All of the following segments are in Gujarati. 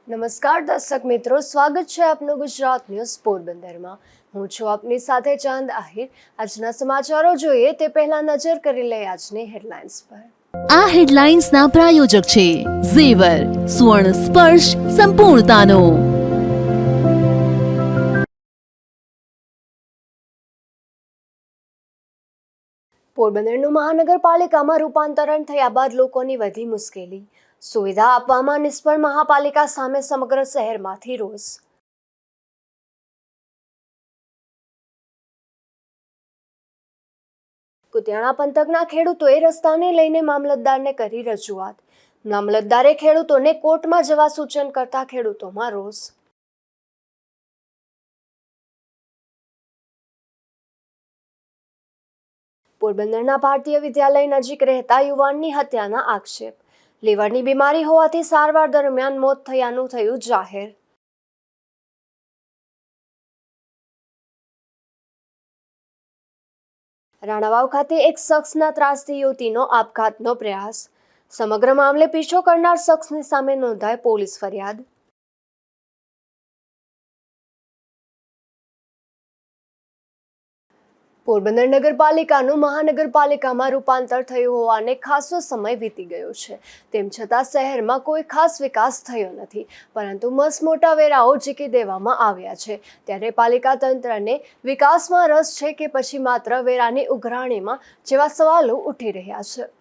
નમસ્કાર દર્શક મિત્રો, સ્વાગત છે આપનું ગુજરાત ન્યૂઝ પોરબંદરમાં। હું છું આપની સાથે ચાંદ આહિર। આજના સમાચારો જોઈએ તે પહેલા નજર કરી લઈએ આજની હેડલાઇન્સ પર। આ હેડલાઇન્સના પ્રાયોજક છે ઝેવર, સ્વર્ણ સ્પર્શ સંપૂર્ણતાનો। પોરબંદરનું મહાનગરપાલિકામાં રૂપાંતરણ થયા બાદ લોકોની વધી મુશ્કેલી, સુવિધા આપવામાં નિષ્ફળ મહાપાલિકા સામે સમગ્ર શહેરમાંથી રોષ। કુતિયાણા પંથકના ખેડૂતોએ રસ્તાને લઈને મામલતદારને કરી રજૂઆત। મામલતદારે ખેડૂતોને કોર્ટમાં જવા સૂચન કરતા ખેડૂતોમાં રોષ। પોરબંદરના ભારતીય વિદ્યાલય નજીક રહેતા યુવાનની હત્યાના આક્ષેપ, લીવરની બીમારી હોવાથી સારવાર દરમિયાન મોત થયાનું થયું જાહેર। રાણાવાવ ખાતે એક શખ્સના ત્રાસથી યુવતીનો આપઘાતનો પ્રયાસ, સમગ્ર મામલે પીછો કરનાર શખ્સની સામે નોંધાઈ પોલીસ ફરિયાદ। પોરબંદર નગરપાલિકાનું મહાનગરપાલિકામાં રૂપાંતર થયું હોવાને ખાસો સમય વીતી ગયો છે, તેમ છતાં શહેરમાં કોઈ ખાસ વિકાસ થયો નથી, પરંતુ મસમોટા વેરાઓ ઝીકી દેવામાં આવ્યા છે। ત્યારે પાલિકા તંત્રને વિકાસમાં રસ છે કે પછી માત્ર વેરાની ઉઘરાણીમાં, જેવા સવાલો ઉઠી રહ્યા છે।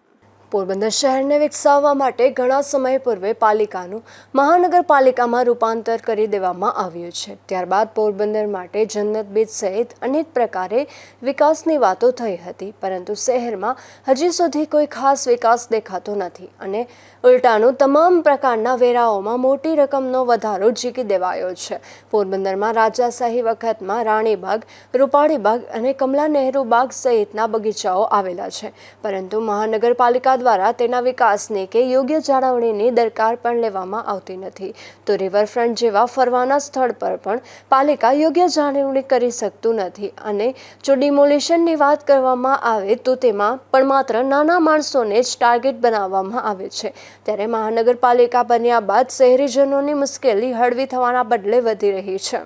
પોરબંદર શહેરને વિકસાવવા માટે ઘણા સમય પૂર્વે પાલિકાનું મહાનગરપાલિકામાં રૂપાંતર કરી દેવામાં આવ્યું છે। ત્યારબાદ પોરબંદર માટે જન્નત બીચ સહિત અનેક પ્રકારે વિકાસની વાતો થઈ હતી, પરંતુ શહેરમાં હજી સુધી કોઈ ખાસ વિકાસ દેખાતો નથી અને ઉલટાનું તમામ પ્રકારના વેરાઓમાં મોટી રકમનો વધારો ઝીકી દેવાયો છે। પોરબંદરમાં રાજાશાહી વખતમાં રાણીબાગ, રૂપાળીબાગ અને કમલા નહેરુ બાગ સહિતના બગીચાઓ આવેલા છે, પરંતુ મહાનગરપાલિકા દ્વારા તેના વિકાસની કે યોગ્ય જાળવણીની દરકાર પણ લેવામાં આવતી નથી। તો રિવરફ્રન્ટ જેવા ફરવાના સ્થળ પર પણ પાલિકા યોગ્ય જાળવણી કરી શકતું નથી અને જો ડિમોલિશનની વાત કરવામાં આવે તો તેમાં પણ માત્ર નાના માણસોને જ ટાર્ગેટ બનાવવામાં આવે છે। ત્યારે મહાનગરપાલિકા બન્યા બાદ શહેરીજનોની મુશ્કેલી હળવી થવાના બદલે વધી રહી છે।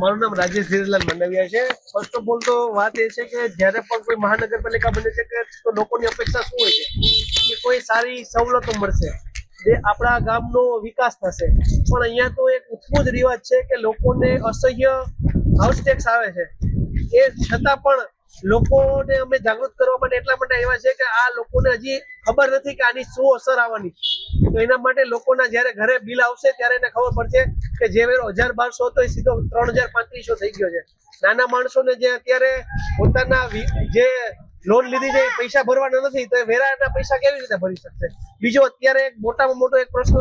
મારું નામ રાજેશ ધીરલાલ મંડવિયા છે। ફર્સ્ટ ઓફ ઓલ તો વાત એ છે કે જ્યારે પણ કોઈ મહાનગરપાલિકા બને છે કે તો લોકોની અપેક્ષા શું હોય છે કે કોઈ સારી સવલતો મળશે, જે આપણા ગામનો વિકાસ થશે, પણ અહીંયા તો એક ઉત્તમ જ રિવાજ છે કે લોકોને અસહ્ય હાઉસ ટેક્સ આવે છે। એ છતાં પણ લોકોને અમે જાગૃત કરવા માટે એટલા માટે આવ્યા છે કે આ લોકોને હજી ખબર નથી કે આની શું અસર આવવાની, તો એના માટે લોકોના જ્યારે ઘરે બિલ આવશે ત્યારે એને ખબર પડશે કે જે વેરો 1200 હતો એ સીધો 3500 થઈ ગયો છે। નાના માણસોને જે અત્યારે પોતાના જે લોન લીધી છે એ પૈસા ભરવાના નથી, તો એ વેરાના પૈસા કેવી રીતે ભરી શકશે? બીજો અત્યારે એક મોટામાં મોટો એક પ્રશ્ન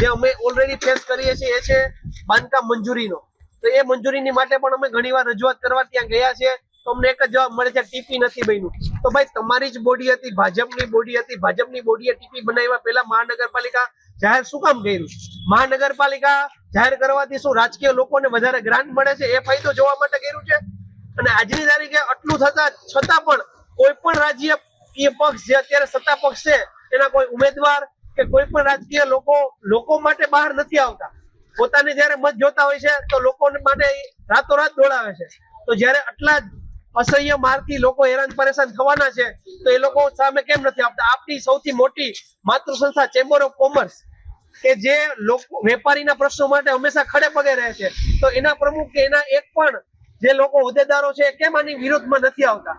જે અમે ઓલરેડી ફેસ કરીએ છીએ એ છે બાંધકામ મંજૂરીનો। તો એ મંજૂરીની માટે પણ અમે ઘણીવાર રજૂઆત કરવા ત્યાં ગયા છે, તો અમને એક જ જવાબ મળે છે, ટીપી નથી બન્યું। તો ભાઈ તમારી જ બોડી હતી, ભાજપની બોડી હતી, ભાજપની બોડીએ ટીપી બનાવ્યા પહેલા મહાનગરપાલિકા જાહેર શું કામ કર્યું? મહાનગરપાલિકા જાહેર કરવાથી શું રાજકીય લોકોને વધારે ગ્રાન્ટ મળે છે એ ફાયદો જોવા માટે કર્યું છે? અને આજની તારીખે આટલું થતા છતાં પણ કોઈ પણ રાજ્ય પક્ષ જે અત્યારે સત્તા પક્ષ છે એના કોઈ ઉમેદવાર કે કોઈ પણ રાજકીય લોકો માટે બહાર નથી આવતા। પોતાને જયારે મત જોતા હોય છે તો લોકો માટે રાતોરાત દોડાવે છે। તો જયારે આટલા અસહ્ય મારથી લોકો હેરાન પરેશાન થવાના છે તો એ લોકો સામે કેમ નથી આપતા? આપણી સૌથી મોટી માતૃ સંસ્થા ચેમ્બર ઓફ કોમર્સ કે જે લોકો વેપારીના પ્રશ્નો માટે હંમેશા ખડે પગે રહે છે, તો એના પ્રમુખ કે એના એક પણ જે લોકો હોદ્દેદારો છે કેમ આની વિરોધમાં નથી આવતા?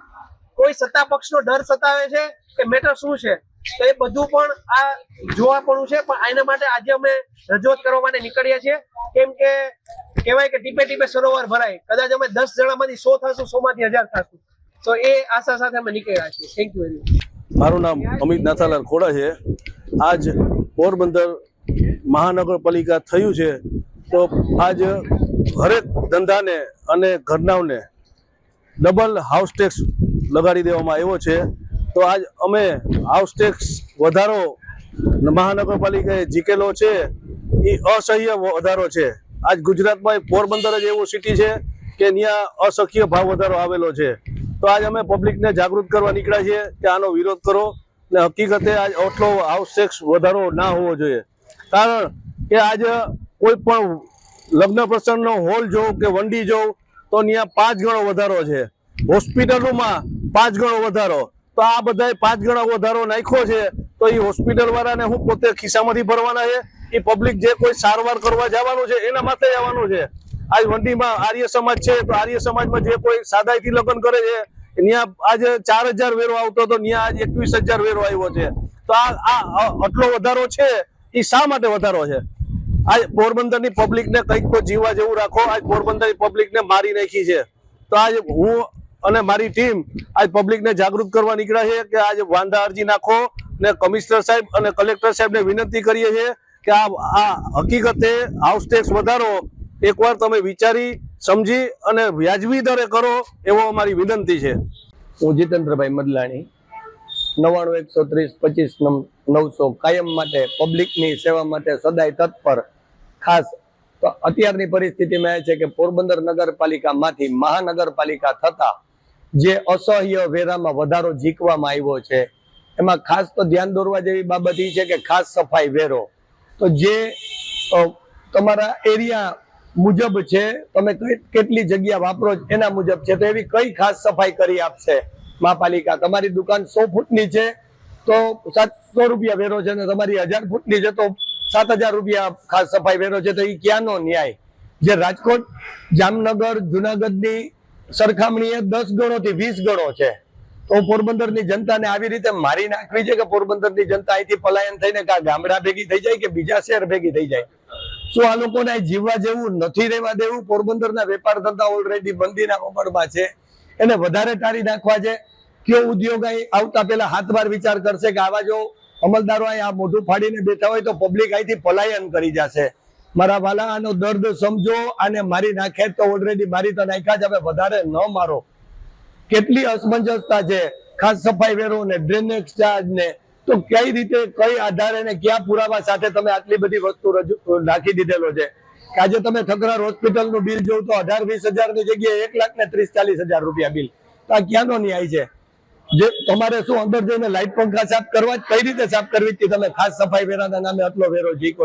કોઈ સત્તા પક્ષનો ડર સતાવે છે કે મેટર શું છે? તો એ બધું પણ આ જોવાપણું છે, પણ એના માટે આજે અમે રજૂઆત કરવા માટે નીકળ્યા છીએ। કેમ કે કહેવાય કે ટીપે ટીપે સરોવર ભરાય, કદાચ અમે 10 જણામાંથી 100 થશું, 100 માંથી 1000 થશું, તો એ આશા સાથે અમે નીકળ્યા છીએ। Thank you very much. મારું નામ અમિત નાથાલાલ ખોડા છે। આજ પોરબંદર મહાનગરપાલિકા થયું છે તો આજ હરેક ધંધાને અને ઘરનાઓને ડબલ હાઉસ ટેક્સ લગાડી દેવામાં આવ્યો છે। તો આજ અમે હાઉસ ટેક્સ વધારો મહાનગરપાલિકાએ ઝીકેલો છે એ અસહ્ય વધારો છે। આજ ગુજરાતમાં પોરબંદર જ એવું સિટી છે કે ત્યાં અશક્ય ભાવ વધારો આવેલો છે। તો આજ અમે પબ્લિકને જાગૃત કરવા નીકળ્યા છીએ કે આનો વિરોધ કરો ને હકીકતે આજ આટલો હાઉસ ટેક્સ વધારો ના હોવો જોઈએ, કારણ કે આજ કોઈ પણ લગ્ન પ્રસંગનો હોલ જોઉં કે વંડી જોઉં તો ત્યાં 5 ગણો વધારો છે, હોસ્પિટલોમાં 5 ગણો વધારો. તો આ બધા 5 ગણો વધારો નાખ્યો છે તો એ હોસ્પિટલ વાળાને હું પોતે ખિસ્સામાંથી ભરવાના છે? એ પબ્લિક જે કોઈ સારવાર કરવા જવાનું છે એના માટે જવાનું છે. આજ વંડીમાં આર્ય સમાજ છે તો આર્ય સમાજમાં જે કોઈ સાદાઈથી લગ્ન કરે છે ત્યાં આજે 4,000 વેરો આવતો હતો, ત્યાં આજે 21,000 વેરો આવ્યો છે. તો આ આટલો વધારો છે એ શા માટે વધારો છે? આજ પોરબંદરની પબ્લિકને કંઈક તો જીવવા જેવું રાખો. આજ પોરબંદરની પબ્લિકને મારી નાખી છે. તો આજ હું અને મારી ટીમ આજ પબ્લિકને જાગૃત કરવા નીકળ્યા છે કે આજે વાંધા અરજી નાખો ને કમિશનર સાહેબ અને કલેક્ટર સાહેબને વિનંતી કરીએ છીએ કે આ હકીકતે હાઉસ ટેક્સ વધારો એકવાર તમે વિચારી સમજી અને વ્યાજબી દરે કરો એવો અમારી વિનંતી છે. હું જીતેન્દ્રભાઈ મદલાણી, 99-130-25-900 કાયમ માટે પબ્લિકની સેવા માટે સદાય તત્પર. ખાસ તો અત્યારની પરિસ્થિતિમાં એ છે કે પોરબંદર નગરપાલિકામાંથી મહાનગરપાલિકા થતા જે અસહ્ય વેરામાં વધારો ઝીકવામાં આવ્યો છે એમાં ખાસ તો ધ્યાન દોરવા જેવી બાબત એ છે કે ખાસ સફાઈ વેરો તો જે તમારા એરિયા મુજબ છે, તમે કેટલી જગ્યા વાપરો એના મુજબ છે, તો એવી કઈ ખાસ સફાઈ કરી આપશે મહાપાલિકા? તમારી દુકાન 100 ફૂટની છે તો 700 રૂપિયા વેરો છે, ને તમારી 1000 ફૂટની છે તો 7,000 રૂપિયા ખાસ સફાઈ વેરો છે. તો એ ક્યાંનો ન્યાય? જે રાજકોટ, જામનગર, જુનાગઢની સરખામણીએ 10 ગણોથી 20 ગણો છે. તો પોરબંદરની જનતાને આવી રીતે મારી નાખવી છે કે પોરબંદરની જનતા અહીંથી પલાયન થઈને કા ગામડા ભેગી થઈ જાય કે બીજા શહેર ભેગી થઈ જાય? શું આ લોકોને જીવવા જેવું નથી રહેવા દેવું? પોરબંદરના વેપાર ધંધા ઓલરેડી મંદીના કમળમાં છે, એને વધારે ટાળી નાખવા છે. કયો ઉદ્યોગ અહીં આવતા પહેલા હાથ વાર વિચાર કરશે કે આવા જો અમલદારો અહીં આ મોઢું ફાડીને બેઠા હોય તો પબ્લિક અહીંથી પલાયન કરી જશે? મારા વાલા, આનો દર્દ સમજો. આને મારી નાખે તો ઓલરેડી મારી તો નાખ્યા જ, હવે વધારે ન મારો. કેટલી અસમંજસતા છે ખાસ સફાઈ વેરો ને ડ્રેનેજ ચાર્જ ને, તો કઈ રીતે કઈ આધારે ને ક્યાં પુરાવા સાથે તમે આટલી બધી વસ્તુ નાખી દીધેલો છે કે આજે તમે ઠકરાર હોસ્પિટલ નું બિલ જોઉં તો 18-20 હજાર ની જગ્યાએ 1,30,40,000 રૂપિયા બિલ. તો આ ક્યાંનો ન્યાય છે? જે તમારે શું અંદર જઈને લાઈટ પંખા સાફ કરવા, કઈ રીતે સાફ કરવી તમે ખાસ સફાઈ વેરાના નામે આટલો વેરો ઝીકો?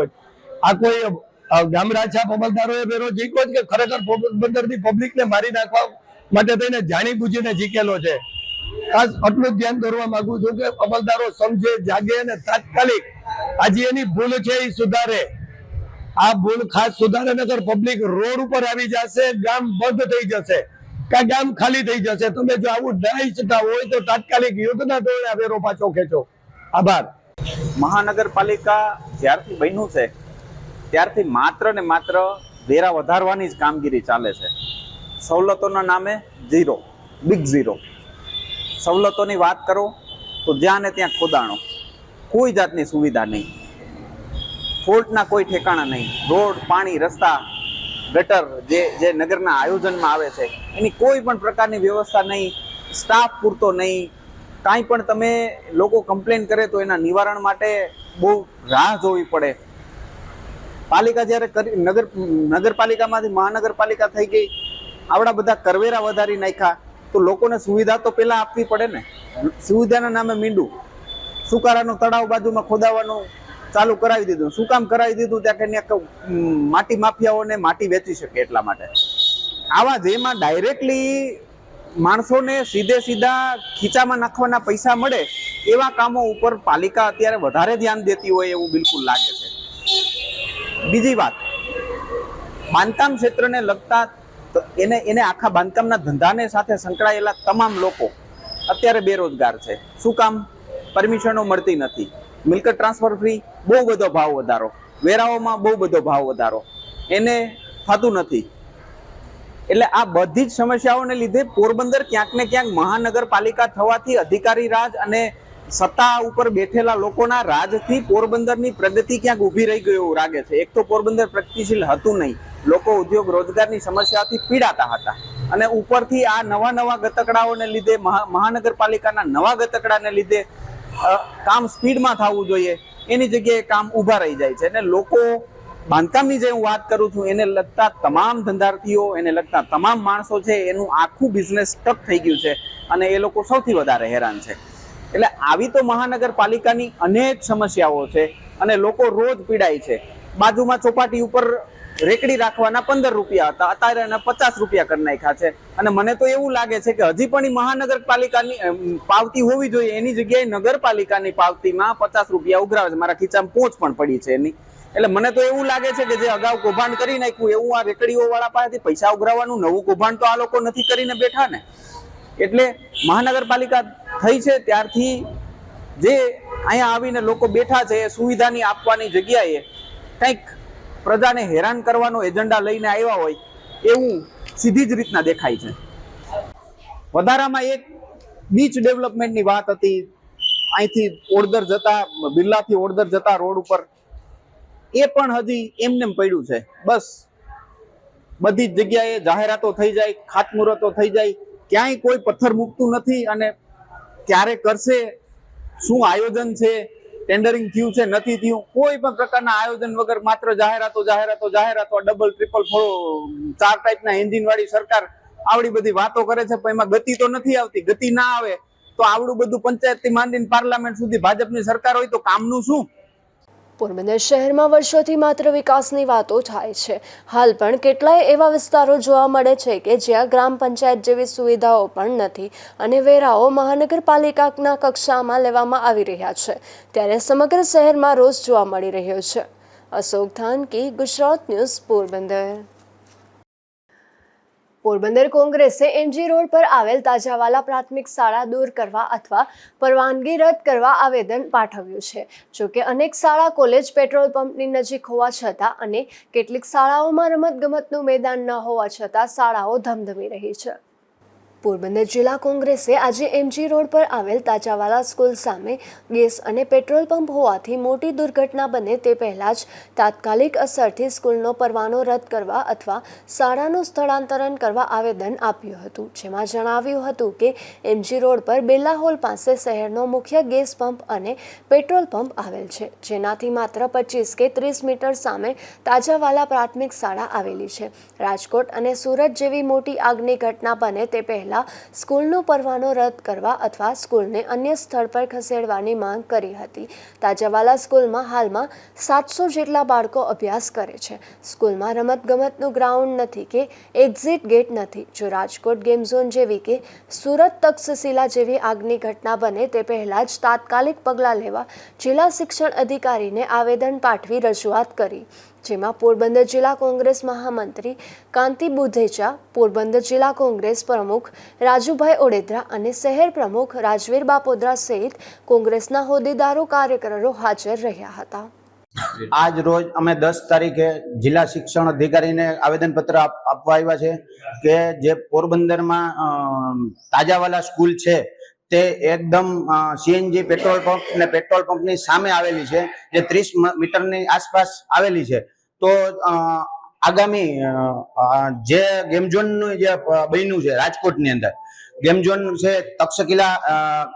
આ કોઈ ગામડા છાપ અમલદારોએ વેરો ઝીકો કે ખરેખર પોરબંદરની પબ્લિકને મારી નાખવા માટે થઈને જાણી બુજીને ઝીકેલો છે? ખાસ આટલું જ ધ્યાન દોરવા માંગુ છું કે અમલદારો સમજે, જાગે અને તાત્કાલિક આજે એની ભૂલ છે એ સુધારે. આ ભૂલ ખાસ સુધારે નગર પબ્લિક રોડ ઉપર આવી જશે, ગામ બંધ થઈ જશે કે ગામ ખાલી થઈ જશે. તમે જો આવું ના ઈચ્છતા હોય તો તાત્કાલિક યુદ્ધના ધોરણે આ વેરો પાછો ખેંચો. આભાર. મહાનગરપાલિકા જ્યારથી બન્યું છે ત્યારથી માત્ર ને માત્ર વેરા વધારવાની જ કામગીરી ચાલે છે. સવલતોના નામે ઝીરો, બિગ ઝીરો. સવલતોની વાત કરો તો જ્યાં ને ત્યાં ખોદાણો, કોઈ જાતની સુવિધા નહીં, ફોલ્ટના કોઈ ઠેકાણા નહીં. રોડ, પાણી, રસ્તા, ગટર જે નગરના આયોજનમાં આવે છે એની કોઈ પણ પ્રકારની વ્યવસ્થા નહીં, સ્ટાફ પૂરતો નહીં. કાંઈ પણ તમે લોકો કમ્પ્લેન કરે તો એના નિવારણ માટે બહુ રાહ જોવી પડે. પાલિકા જ્યારે નગરપાલિકામાંથી મહાનગરપાલિકા થઈ ગઈ, આવડા બધા કરવેરા વધારી નાખ્યા, તો લોકોને સુવિધા તો પહેલા આપવી પડે ને. સુવિધાના નામે મીંડું, સુકારાનું તળાવ બાજુમાં ખોદાવાનું ચાલુ કરાવી દીધું. શું કામ કરાવી દીધું? ત્યાં કે માટી માફિયાઓને માટી વેચી શકે એટલા માટે. આવા જેમાં ડાયરેક્ટલી માણસોને સીધા ખીચામાં નાખવાના પૈસા મળે એવા કામો ઉપર પાલિકા અત્યારે વધારે ધ્યાન દેતી હોય એવું બિલકુલ લાગે છે. બીજી વાત, બાંધકામ ક્ષેત્રને લગતા એને આખા બાંધકામના ધંધાને સાથે સંકળાયેલા તમામ લોકો અત્યારે બેરોજગાર છે. શું કામ? પરમિશનો મળતી નથી, મિલકત ટ્રાન્સફર ફ્રી, બહુ બધો ભાવ વધારો, વેરાઓમાં બહુ બધો ભાવ વધારો, એને થતું નથી. એટલે આ બધી જ સમસ્યાઓને લીધે પોરબંદર ક્યાંક ને ક્યાંક મહાનગરપાલિકા થવાથી અધિકારી રાજ અને સત્તા ઉપર બેઠેલા લોકોના રાજથી પોરબંદરની પ્રગતિ ક્યાંક ઊભી રહી ગઈ એવું લાગે છે. એક તો પોરબંદર પ્રગતિશીલ હતું નહીં, લોકો ઉદ્યોગ રોજગારની સમસ્યાથી પીડાતા હતા, અને ઉપરથી આ નવા ગતકડાઓને લીધે, મહાનગરપાલિકાના નવા ગતકડાને લીધે કામ સ્પીડમાં થવું જોઈએ એની જગ્યાએ કામ ઊભા રહી જાય છે. અને લોકો બાંધકામની જે હું વાત કરું છું એને લગતા તમામ ધંધાર્થીઓ, એને લગતા તમામ માણસો છે, એનું આખું બિઝનેસ ટપ થઈ ગયું છે અને એ લોકો સૌથી વધારે હેરાન છે. એટલે આવી તો મહાનગરપાલિકાની અનેક સમસ્યાઓ છે અને લોકો રોજ પીડાય છે. બાજુમાં ચોપાટી ઉપર રેકડી રાખવાના 15 રૂપિયા હતા, અત્યારે એને 50 રૂપિયા કરી નાખ્યા છે. અને મને તો એવું લાગે છે કે હજી પણ મહાનગરપાલિકાની પાવતી હોવી જોઈએ, એની જગ્યાએ નગરપાલિકાની પાવતીમાં 50 રૂપિયા ઉઘરાવે છે. મારા ખીચામાં પહોંચ પણ પડી છે એની. એટલે મને તો એવું લાગે છે કે જે અગાઉ કૌભાંડ કરી નાખ્યું એવું આ રેકડીઓ વાળા પાસેથી પૈસા ઉઘરાવવાનું નવું કૌભાંડ તો આ લોકો નથી કરીને બેઠા ને. એટલે મહાનગરપાલિકા થઈ છે ત્યારથી જે અહીંયા આવીને લોકો બેઠા છે એ સુવિધાની આપવાની જગ્યાએ કંઈક પ્રજાને હેરાન કરવાનો એજન્ડા લઈને આવ્યા હોય એવું સીધી જ રીતના દેખાય છે. વધારામાં એક બીચ ડેવલપમેન્ટની વાત હતી, અહીંથી ઓડદર જતા બિરલાથી ઓડદર જતા રોડ ઉપર, એ પણ હજી એમને પડ્યું છે. બસ બધી જ જગ્યાએ જાહેરાતો થઈ જાય, ખાતમુહૂર્તો થઈ જાય, ક્યાંય કોઈ પથ્થર મૂકતું નથી. અને ક્યારે કરશે, શું આયોજન છે, ટેન્ડરિંગ થયું છે નથી થયું, કોઈ પણ પ્રકારના આયોજન વગર માત્ર જાહેરાતો જાહેરાતો જાહેરાતો. ડબલ ટ્રિપલ 4 ટાઈપના એન્જિન વાળી સરકાર આવડી બધી વાતો કરે છે, પણ એમાં ગતિ તો નથી આવતી. ગતિ ના આવે તો આવડું બધું પંચાયતથી માંડીને પાર્લામેન્ટ સુધી ભાજપની સરકાર હોય તો કામનું શું? પોરબંદર શહેરમાં વર્ષોથી માત્ર વિકાસની વાતો થાય છે. હાલ પણ કેટલાય એવા વિસ્તારો જોવા મળે છે કે જ્યાં ગ્રામ પંચાયત જેવી સુવિધાઓ પણ નથી અને વેરાઓ મહાનગરપાલિકાના કક્ષામાં લેવામાં આવી રહ્યા છે. ત્યારે સમગ્ર શહેરમાં રોષ જોવા મળી રહ્યો છે. અશોક ધાનકી, ગુજરાત ન્યૂઝ, પોરબંદર. પોરબંદર કોંગ્રેસે એમજી રોડ પર આવેલ તાજાવાલા પ્રાથમિક શાળા દૂર કરવા અથવા પરવાનગી રદ કરવા આવેદન પાઠવ્યું છે. જોકે અનેક શાળા કોલેજ પેટ્રોલ પંપની નજીક હોવા છતાં અને કેટલીક શાળાઓમાં રમતગમતનું મેદાન ન હોવા છતાં શાળાઓ ધમધમી રહી છે. પોરબંદર જિલ્લા કોંગ્રેસે આજે એમજી રોડ પર આવેલ તાજાવાલા સ્કૂલ સામે ગેસ અને પેટ્રોલ પંપ હોવાથી મોટી દુર્ઘટના બને તે પહેલાં જ તાત્કાલિક અસરથી સ્કૂલનો પરવાનો રદ કરવા અથવા શાળાનું સ્થળાંતરણ કરવા આવેદન આપ્યું હતું. જેમાં જણાવ્યું હતું કે એમજી રોડ પર બેલા હોલ પાસે શહેરનો મુખ્ય ગેસ પંપ અને પેટ્રોલ પંપ આવેલ છે, જેનાથી માત્ર 25 કે 30 મીટર સામે તાજાવાલા પ્રાથમિક શાળા આવેલી છે. રાજકોટ અને સુરત જેવી મોટી આગની ઘટના બને તે પહેલાં સ્કૂલનો પરવાનો રદ કરવા અથવા સ્કૂલને અન્ય સ્થળ પર ખસેડવાની માંગ કરી હતી. તાજાવાલા સ્કૂલમાં હાલમાં 700 જેટલા બાળકો અભ્યાસ કરે છે. સ્કૂલમાં રમતગમતનું ગ્રાઉન્ડ નથી કે એક્ઝિટ ગેટ નથી. જો રાજકોટ ગેમ ઝોન જેવી કે સુરત તક્ષશિલા જેવી આગની ઘટના બને તે પહેલાં જ તાત્કાલિક પગલાં લેવા જિલ્લા શિક્ષણ અધિકારીને આવેદન પાઠવી રજૂઆત કરી. જેમાં પોરબંદર જિલ્લા કોંગ્રેસ મહામંત્રી કાંતિ બુધેચા, પોરબંદર જિલ્લા કોંગ્રેસ પ્રમુખ રાજુભાઈ ઓડેદરા અને શહેર પ્રમુખ રાજવીર બાપોદરા સહિત કોંગ્રેસના હોદ્દેદારો કાર્યકરો હાજર રહ્યા હતા. આજ રોજ અમે 10 તારીખે જિલ્લા શિક્ષણ અધિકારીને આવેદનપત્ર આપવા આવ્યા છે કે જે પોરબંદરમાં તાજાવાલા સ્કૂલ છે તે એકદમ સીએનજી પેટ્રોલ પંપ અને પેટ્રોલ પંપની સામે આવેલી છે, જે 30 મીટરની આસપાસ આવેલી છે. તો આગામી જે ગેમ ઝોનનું જે બન્યું છે રાજકોટની અંદર, ગેમ ઝોન છે, તક્ષશિલા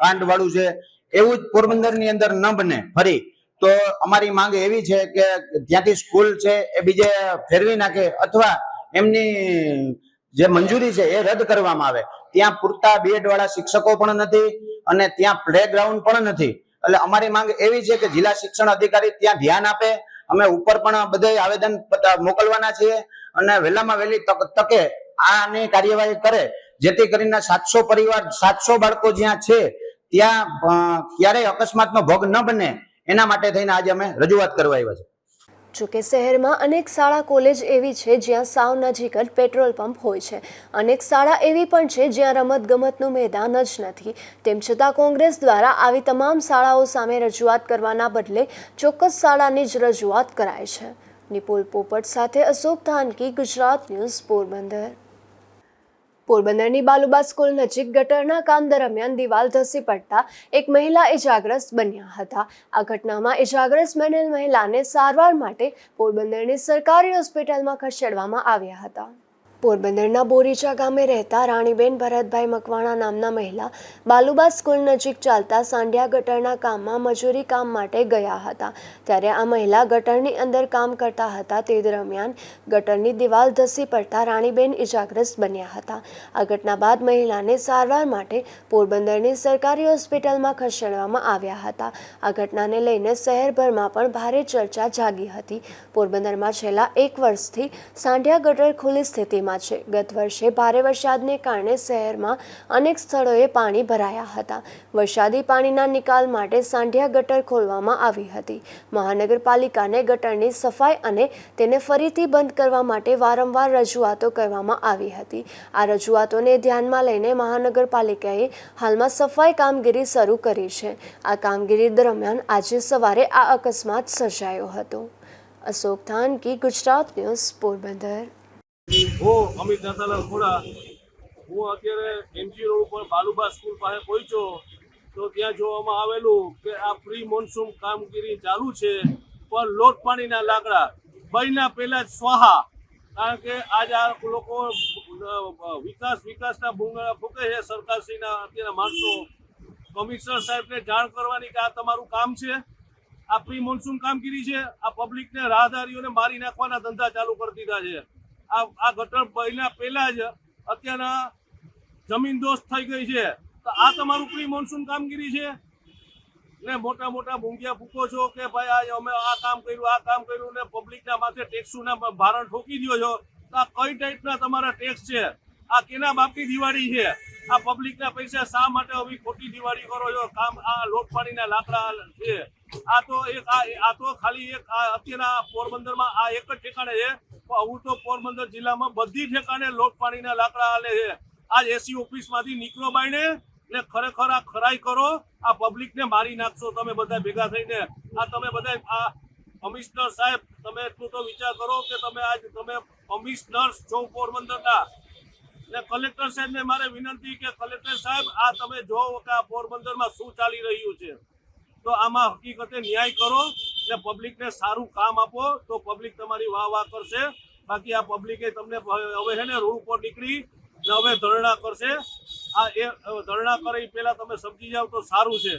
કાંડ વાળું છે, એવું જ પોરબંદરની અંદર ન બને ફરી. તો અમારી માંગ એવી છે કે ત્યાંથી સ્કૂલ છે એ બીજે ફેરવી નાખે અથવા એમની જે મંજૂરી છે એ રદ કરવામાં આવે. ત્યાં પૂરતા બીએડ વાળા શિક્ષકો પણ નથી અને ત્યાં પ્લે ગ્રાઉન્ડ પણ નથી. એટલે અમારી માંગ એવી છે કે જિલ્લા શિક્ષણ અધિકારી ત્યાં ધ્યાન આપે. અમે ઉપર પણ બધે આવેદન મોકલવાના છીએ અને વહેલામાં વહેલી તકે આની કાર્યવાહી કરે, જેથી કરીને 700 પરિવાર 700 બાળકો જ્યાં છે ત્યાં ક્યારેય અકસ્માતનો ભોગ ન બને, એના માટે થઈને આજે અમે રજૂઆત કરવા આવ્યા છે. જોકે શહેરમાં અનેક શાળા કોલેજ એવી છે જ્યાં સાવ નજીક જ પેટ્રોલ પંપ હોય છે. અનેક શાળા એવી પણ છે જ્યાં રમતગમતનું મેદાન જ નથી. તેમ છતાં કોંગ્રેસ દ્વારા આવી તમામ શાળાઓ સામે રજૂઆત કરવાના બદલે ચોક્કસ શાળાની જ રજૂઆત કરાય છે. નિપુલ પોપટ સાથે અશોક ધાનકી, ગુજરાત ન્યૂઝ, પોરબંદર. પોરબંદરની બાલુબા સ્કૂલ નજીક ગટરના કામ દરમિયાન દિવાલ ધસી પડતા એક મહિલા ઇજાગ્રસ્ત બન્યા હતા. આ ઘટનામાં ઇજાગ્રસ્ત બનેલ મહિલાને સારવાર માટે પોરબંદરની સરકારી હોસ્પિટલમાં ખસેડવામાં આવ્યા હતા. પોરબંદરના બોરીચા ગામે રહેતા રાણીબેન ભરતભાઈ મકવાણા નામના મહિલા બાલુબા સ્કૂલ નજીક ચાલતા સાંઢિયા ગટરના કામમાં મજૂરી કામ માટે ગયા હતા. ત્યારે આ મહિલા ગટરની અંદર કામ કરતા હતા. તે દરમિયાન ગટરની દિવાલ ધસી પડતા રાણીબેન ઇજાગ્રસ્ત બન્યા હતા. આ ઘટના બાદ મહિલાને સારવાર માટે પોરબંદરની સરકારી હોસ્પિટલમાં ખસેડવામાં આવ્યા હતા. આ ઘટનાને લઈને શહેરભરમાં પણ ભારે ચર્ચા જાગી હતી. પોરબંદરમાં છેલ્લા 1 વર્ષથી સાંઢિયા ગટર ખુલ્લી સ્થિતિમાં છે. ગત વર્ષે ભારે વરસાદને કારણે શહેરમાં અનેક સ્થળોએ પાણી ભરાયા હતા. વરસાદી પાણીના નિકાલ માટે સાંઢિયા ગટર ખોલવામાં આવી હતી. મહાનગરપાલિકાને ગટરની સફાઈ અને તેને ફરીથી બંધ કરવા માટે વારંવાર રજૂઆતો કરવામાં આવી હતી. આ રજૂઆતોને ધ્યાનમાં લઈને મહાનગરપાલિકાએ હાલમાં સફાઈ કામગીરી શરૂ કરી છે. આ કામગીરી દરમિયાન આજે સવારે આ અકસ્માત સર્જાયો હતો. અશોક થાનકી, ગુજરાત ન્યૂઝ, પોરબંદર. હું અમિત નાથાલાલ ખોડા. હું અત્યારે એમજી રોડ ઉપર બાલુબા સ્કૂલ પાસે પહોંચ્યો તો ત્યાં જોવામાં આવેલું કે આ પ્રી મોન્સૂન કામગીરી ચાલુ છે, પણ લોટ પાણીના લાકડા બહીના પહેલા જ સ્વાહા. કારણ કે આજ આ લોકો વિકાસના ભૂંગળા ફૂંકે છે. સરકારશ્રીના અત્યારના માણસો કમિશનર સાહેબને જાણ કરવાની કે આ તમારું કામ છે, આ પ્રી મોન્સૂન કામગીરી છે. આ પબ્લિકને રાહદારીઓને મારી નાખવાના ધંધા ચાલુ કરી દીધા છે. આ ગટર પહેલા જ અત્યારના જમીન દોસ્ત થઈ ગઈ છે. તો આ તમારું પ્રી મોન્સૂન કામગીરી છે ને મોટા મોટા ભૂંગિયા ફૂકો છો કે ભાઈ અમે આ કામ કર્યું ને પબ્લિકના માથે ટેક્સના ભારણ ઠોકી દો છો. તો આ કઈ ટાઈપના તમારા ટેક્સ છે? આ કેના બાપની દિવાળી છે? આ પબ્લિકના પૈસા શા માટે આવી ખોટી દિવાળી કરો છો? કામ આ લોટ પાણીના લાકડા છે. આ તો ખાલી એક અત્યારના પોરબંદરમાં આ એક જ ઠેકાણે છે. હું તો પોરબંદર જિલ્લામાં બધી ઠેકાણે લોટ પાણીના લાકડા હાલે છે. આજ એસી ઓફિસમાંથી નીકળો બાઈને ને ખરેખર આ ખરાઈ કરો. આ પબ્લિકને મારી નાખશો તમે બધા ભેગા થઈને. આ તમે બધા આ કમિશનર સાહેબ, તમે એટલું તો વિચાર કરો કે તમે કમિશનર્સ છો પોરબંદરના. ને કલેક્ટર સાહેબને મારે વિનંતી કે કલેક્ટર સાહેબ આ તમે જોવો કે આ પોરબંદરમાં શું ચાલી રહ્યું છે. તો આમાં હકીકતે ન્યાય કરો ને પબ્લિકને સારું કામ આપો તો પબ્લિક તમારી વાહ કરશે. બાકી આ પબ્લિકે તમને હવે છે ને રોડ ઉપર નીકળી ને હવે ધરણા કરશે. આ એ ધરણા કરે એ પહેલા તમે સમજી જાવ તો સારું છે.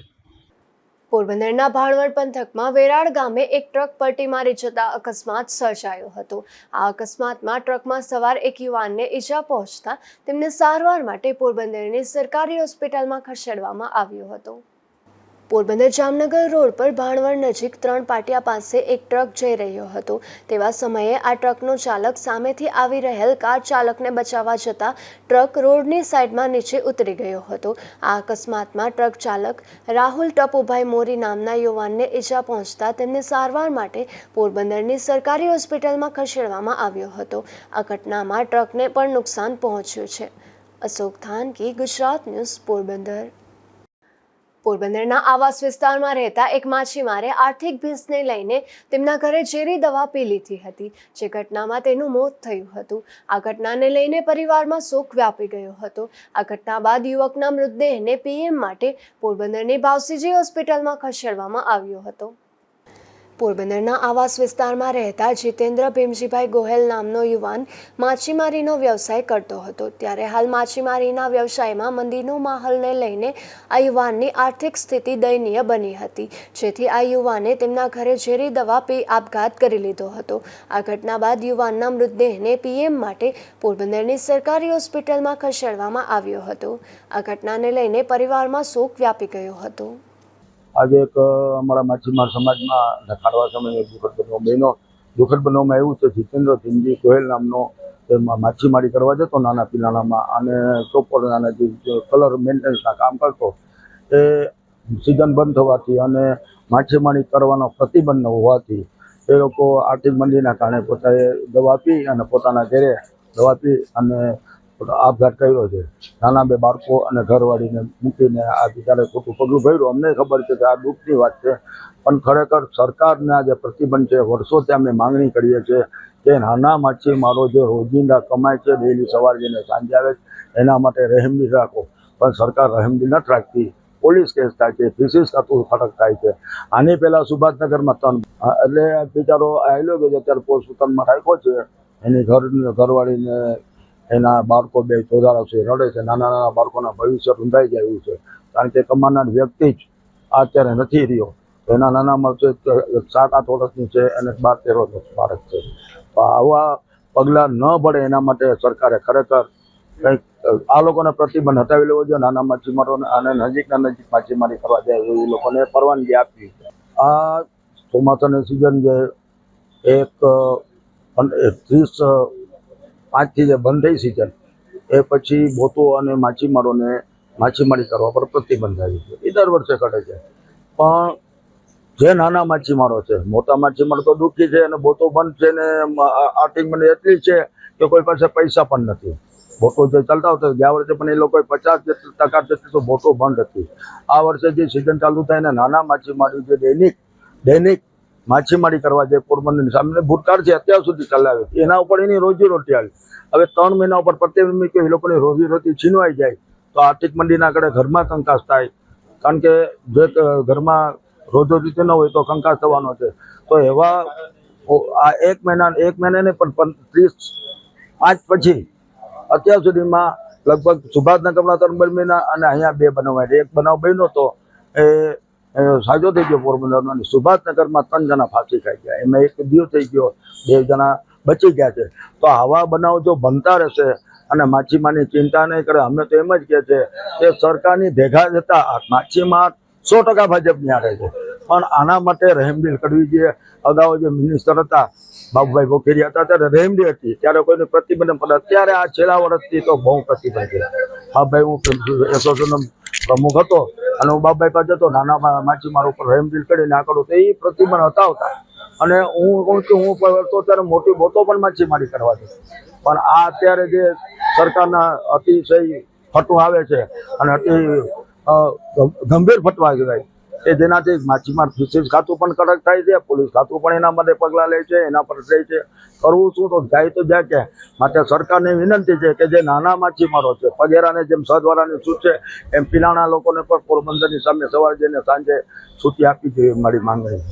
પોરબંદરના ભાણવડ પંથકમાં વેરાળ ગામે એક ટ્રક પલટી મારી જતા અકસ્માત સર્જાયો હતો. આ અકસ્માતમાં ટ્રકમાં સવાર એક યુવાનને ઈજા પહોંચતા તેમને સારવાર માટે પોરબંદરની સરકારી હોસ્પિટલમાં ખસેડવામાં આવ્યો હતો. પોરબંદર જામનગર રોડ પર ભાણવડ નજીક 3 પાટિયા પાસે એક ટ્રક જઈ રહ્યો હતો. તેવા સમયે આ ટ્રકનો ચાલક સામેથી આવી રહેલ કાર ચાલકને બચાવવા જતાં ટ્રક રોડની સાઈડમાં નીચે ઉતરી ગયો હતો. આ અકસ્માતમાં ટ્રક ચાલક રાહુલ ટપુભાઈ મોરી નામના યુવાનને ઈજા પહોંચતા તેમને સારવાર માટે પોરબંદરની સરકારી હોસ્પિટલમાં ખસેડવામાં આવ્યો હતો. આ ઘટનામાં ટ્રકને પણ નુકસાન પહોંચ્યું છે. અશોક થાનકી, ગુજરાત ન્યૂઝ, પોરબંદર. પોરબંદરના આવાસ વિસ્તારમાં રહેતા એક માછીમારે આર્થિક ભીંસને લઈને તેમના ઘરે ઝેરી દવા પી લીધી હતી, જે ઘટનામાં તેનું મોત થયું હતું. આ ઘટનાને લઈને પરિવારમાં શોક વ્યાપી ગયો હતો. આ ઘટના બાદ યુવકના મૃતદેહને પીએમ માટે પોરબંદરની ભાવસીજી હોસ્પિટલમાં ખસેડવામાં આવ્યો હતો. પોરબંદરના આવાસ વિસ્તારમાં રહેતા જીતેન્દ્ર ભીમજીભાઈ ગોહેલ નામનો યુવાન માછીમારીનો વ્યવસાય કરતો હતો. ત્યારે હાલ માછીમારીના વ્યવસાયમાં મંદીનો માહોલને લઈને આ યુવાનની આર્થિક સ્થિતિ દયનીય બની હતી, જેથી આ યુવાને તેમના ઘરે ઝેરી દવા પી આપઘાત કરી લીધો હતો. આ ઘટના બાદ યુવાનના મૃતદેહને પીએમ માટે પોરબંદરની સરકારી હોસ્પિટલમાં ખસેડવામાં આવ્યો હતો. આ ઘટનાને લઈને પરિવારમાં શોક વ્યાપી ગયો હતો. આજે એક અમારા માછીમાર સમાજમાં ખાડવા સમયે દુઃખદ બનાવમાં એવું છે. જીતેન્દ્ર ભીમજી ગોહેલ નામનો માછીમારી કરવા જતો નાના પિલાણામાં, અને ચોપડાના જે કલર મેન્ટેનન્સના કામ કરતો. એ સિઝન બંધ થવાથી અને માછીમારી કરવાનો પ્રતિબંધ હોવાથી એ લોકો આર્થિક મંદીના કારણે પોતાએ દવા પી અને પોતાના ઘરે દવા પી અને આપઘાત કર્યો છે. નાના 2 બાળકો અને ઘરવાળીને મૂકીને આ બિચારે ખોટું પગલું ભર્યું. અમને ખબર છે કે આ દુઃખની વાત છે, પણ ખરેખર સરકારના જે પ્રતિબંધ છે, વર્ષોથી અમે માંગણી કરીએ છીએ કે નાના માછીમારો જે રોજિંદા કમાય છે, ડેલી સવાર જઈને સાંજે આવે છે, એના માટે રહેમદિલ રાખો. પણ સરકાર રહેમદિલ નથી રાખતી. પોલીસ કેસ થાય છે, ફિશિસ ખાતું ખડક થાય છે. આની પહેલાં સુભાષનગરમાં 3 એટલે બિચારો આવેલો કે અત્યારે પોસ્ટ રાખ્યો છે. એની ઘરવાળીને એના બાળકો બે ચોધારાથી રડે છે. નાના નાના બાળકોના ભવિષ્ય રૂંધાઈ જાય એવું છે, કારણ કે કમાનાર વ્યક્તિ જ અત્યારે નથી રહ્યો. એના નાનામાં 7-8 વર્ષની છે અને 12-13 વર્ષ બાળક છે. તો આવા પગલાં ન પડે એના માટે સરકારે ખરેખર કંઈક આ લોકોને પ્રતિબંધ હટાવી લેવો જોઈએ. નાના માછીમારોને અને નજીક માછીમારી કરવા જાય એ લોકોને પરવાનગી આપવી. આ ચોમાસાની સિઝન જે 30/5થી જે બંધ થઈ સિઝન, એ પછી બોટો અને માછીમારોને માછીમારી કરવા પર પ્રતિબંધ આવી છે. એ દર વર્ષે કરે છે, પણ જે નાના માછીમારો છે, મોટા માછીમારો તો દુઃખી છે અને બોટો બંધ છે ને આર્થિક મંદી એટલી છે કે કોઈ પાસે પૈસા પણ નથી. બોટો જે ચાલતા હતા ગયા વર્ષે પણ એ લોકોએ 50% જેટલી તો બોટો બંધ હતી. આ વર્ષે જે સિઝન ચાલુ થાય ને નાના માછીમારી જે દૈનિક માછીમારી કરવા જે પોરબંદરની સામે ભૂતકાળ છે અત્યાર સુધી ચલાવે એના ઉપર એની રોજીરોટી આવી. હવે 3 મહિના ઉપર પ્રતિબંધ એ લોકોની રોજીરોટી છીનવાઈ જાય તો આર્થિક મંદીના કારણે ઘરમાં કંકાસ થાય, કારણ કે જે ઘરમાં રોજીરોટી ન હોય તો કંકાસ થવાનો છે. તો એવા આ 1 મહિના ને પણ 30/5 પછી અત્યાર સુધીમાં લગભગ સુભાષનગરમાં 3 મહિના અને અહીંયા 2 બનાવ. એક બનાવ બન્યો તો એ સાજો થઈ ગયો પોરબંદરનો, અને સુભાષનગરમાં 3 જણા ફાંસી ખાઈ ગયા. એમાં એક દીવ થઈ ગયો, 2 જણા બચી ગયા છે. તો આવા બનાવ જો બનતા રહેશે અને માછીમારની ચિંતા નહીં કરે, અમે તો એમ જ કહે છે કે સરકારની ભેગા જતા માછીમાર 100% ભાજપની હારે છે, પણ આના માટે રહેમદિલ કરવી જોઈએ. અગાઉ જે મિનિસ્ટર હતા બાબુભાઈ બોખેરિયા હતા ત્યારે રહેમદિલ હતી, ત્યારે કોઈને પ્રતિબંધ પડે. અત્યારે આ છેલ્લા વર્ષથી તો બહુ પ્રતિબંધ છે. બાબુભાઈ હું એસોસિએશનનો પ્રમુખ હતો અને હું બાબુભાઈ પાસે જતો, નાના માછીમારો ઉપર રહેમદિલ કરીને આ કરું તો એ પ્રતિબંધ હટાવતા. અને હું કહું છું હું તો ત્યારે મોટી બોટો પણ માછીમારી કરવા દે, પણ આ અત્યારે જે સરકારના અતિશય ફટવું આવે છે અને અતિ ગંભીર ફટવા કહેવાય કે જેનાથી માછીમાર ફિશરીઝ ખાતું પણ કડક થાય છે, પોલીસ ખાતું પણ એના માટે પગલાં લે છે, એના પર લે છે. કરવું શું તો જાય કે માટે સરકારને વિનંતી છે કે જે નાના માછીમારો છે પગેરાને જેમ સદવારાની છૂટ છે એમ પિલાણા લોકોને પણ પોરબંદરની સામે સવારે જઈને સાંજે છૂટી આપવી જોઈએ, મારી માંગણી છે.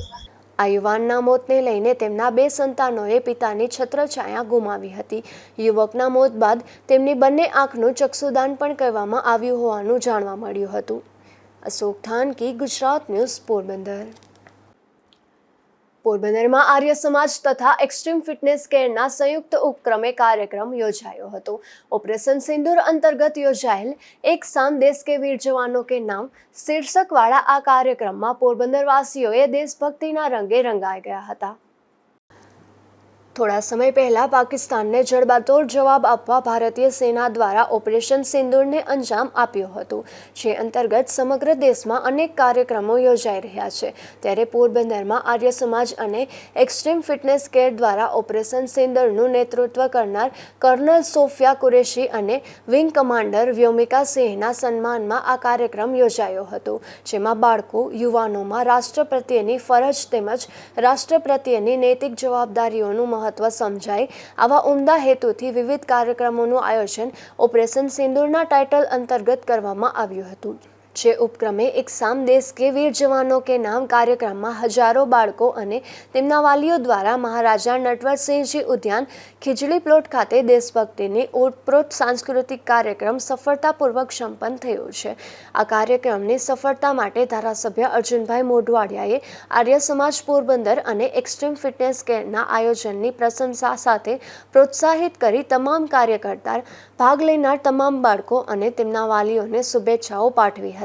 આ યુવાનના મોતને લઈને તેમના 2 સંતાનોએ પિતાની છત્રછાયા ગુમાવી હતી. યુવકના મોત બાદ તેમની બંને આંખનું ચક્ષુદાન પણ કરવામાં આવ્યું હોવાનું જાણવા મળ્યું હતું. અશોક થાનકી, ગુજરાત ન્યૂઝ, પોરબંદર. પોરબંદરમાં આર્ય સમાજ તથા એક્સ્ટ્રીમ ફિટનેસ કેરના સંયુક્ત ઉપક્રમે કાર્યક્રમ યોજાયો હતો. ઓપરેશન સિંદૂર અંતર્ગત યોજાયેલ એક સામ દેશ કે વીર જવાનો કે નામ શીર્ષકવાળા આ કાર્યક્રમમાં પોરબંદરવાસીઓએ દેશભક્તિના રંગે રંગાઈ ગયા હતા. થોડા સમય પહેલા પાકિસ્તાનને જડબાતોડ જવાબ આપવા ભારતીય સેના દ્વારા ઓપરેશન સિંદૂરને અંજામ આપ્યો હતો, જે અંતર્ગત સમગ્ર દેશમાં અનેક કાર્યક્રમો યોજાઈ રહ્યા છે. ત્યારે પોરબંદરમાં આર્ય સમાજ અને એક્સ્ટ્રીમ ફિટનેસ કેર દ્વારા ઓપરેશન સિંદૂરનું નેતૃત્વ કરનાર કર્નલ સોફિયા કુરેશી અને વિંગ કમાન્ડર વ્યોમિકા સિંહના સન્માનમાં આ કાર્યક્રમ યોજાયો હતો, જેમાં બાળકો, યુવાનોમાં રાષ્ટ્ર પ્રત્યેની ફરજ તેમજ રાષ્ટ્ર પ્રત્યેની નૈતિક જવાબદારીઓનું મહત્વ સમજાય આવા ઉમદા હેતુથી વિવિધ કાર્યક્રમોનું આયોજન ઓપરેશન સિંદૂરના ટાઇટલ અંતર્ગત કરવામાં આવ્યું હતું. જે ઉપક્રમે એક સામ દેશ કે વીર જવાનો કે નામ કાર્યક્રમમાં હજારો બાળકો અને તેમના વાલીઓ દ્વારા મહારાજા નટવરસિંહજી ઉદ્યાન ખીજડી પ્લોટ ખાતે દેશભક્તિની ઓતપ્રોત સાંસ્કૃતિક કાર્યક્રમ સફળતાપૂર્વક સંપન્ન થયો છે. આ કાર્યક્રમની સફળતા માટે ધારાસભ્ય અર્જુનભાઈ મોઢવાડિયાએ આર્ય સમાજ પોરબંદર અને એક્સ્ટ્રીમ ફિટનેસ કેરના આયોજનની પ્રશંસા સાથે પ્રોત્સાહિત કરી તમામ કાર્યકર્તા, ભાગ લેનાર તમામ બાળકો અને તેમના વાલીઓને શુભેચ્છાઓ પાઠવી હતી.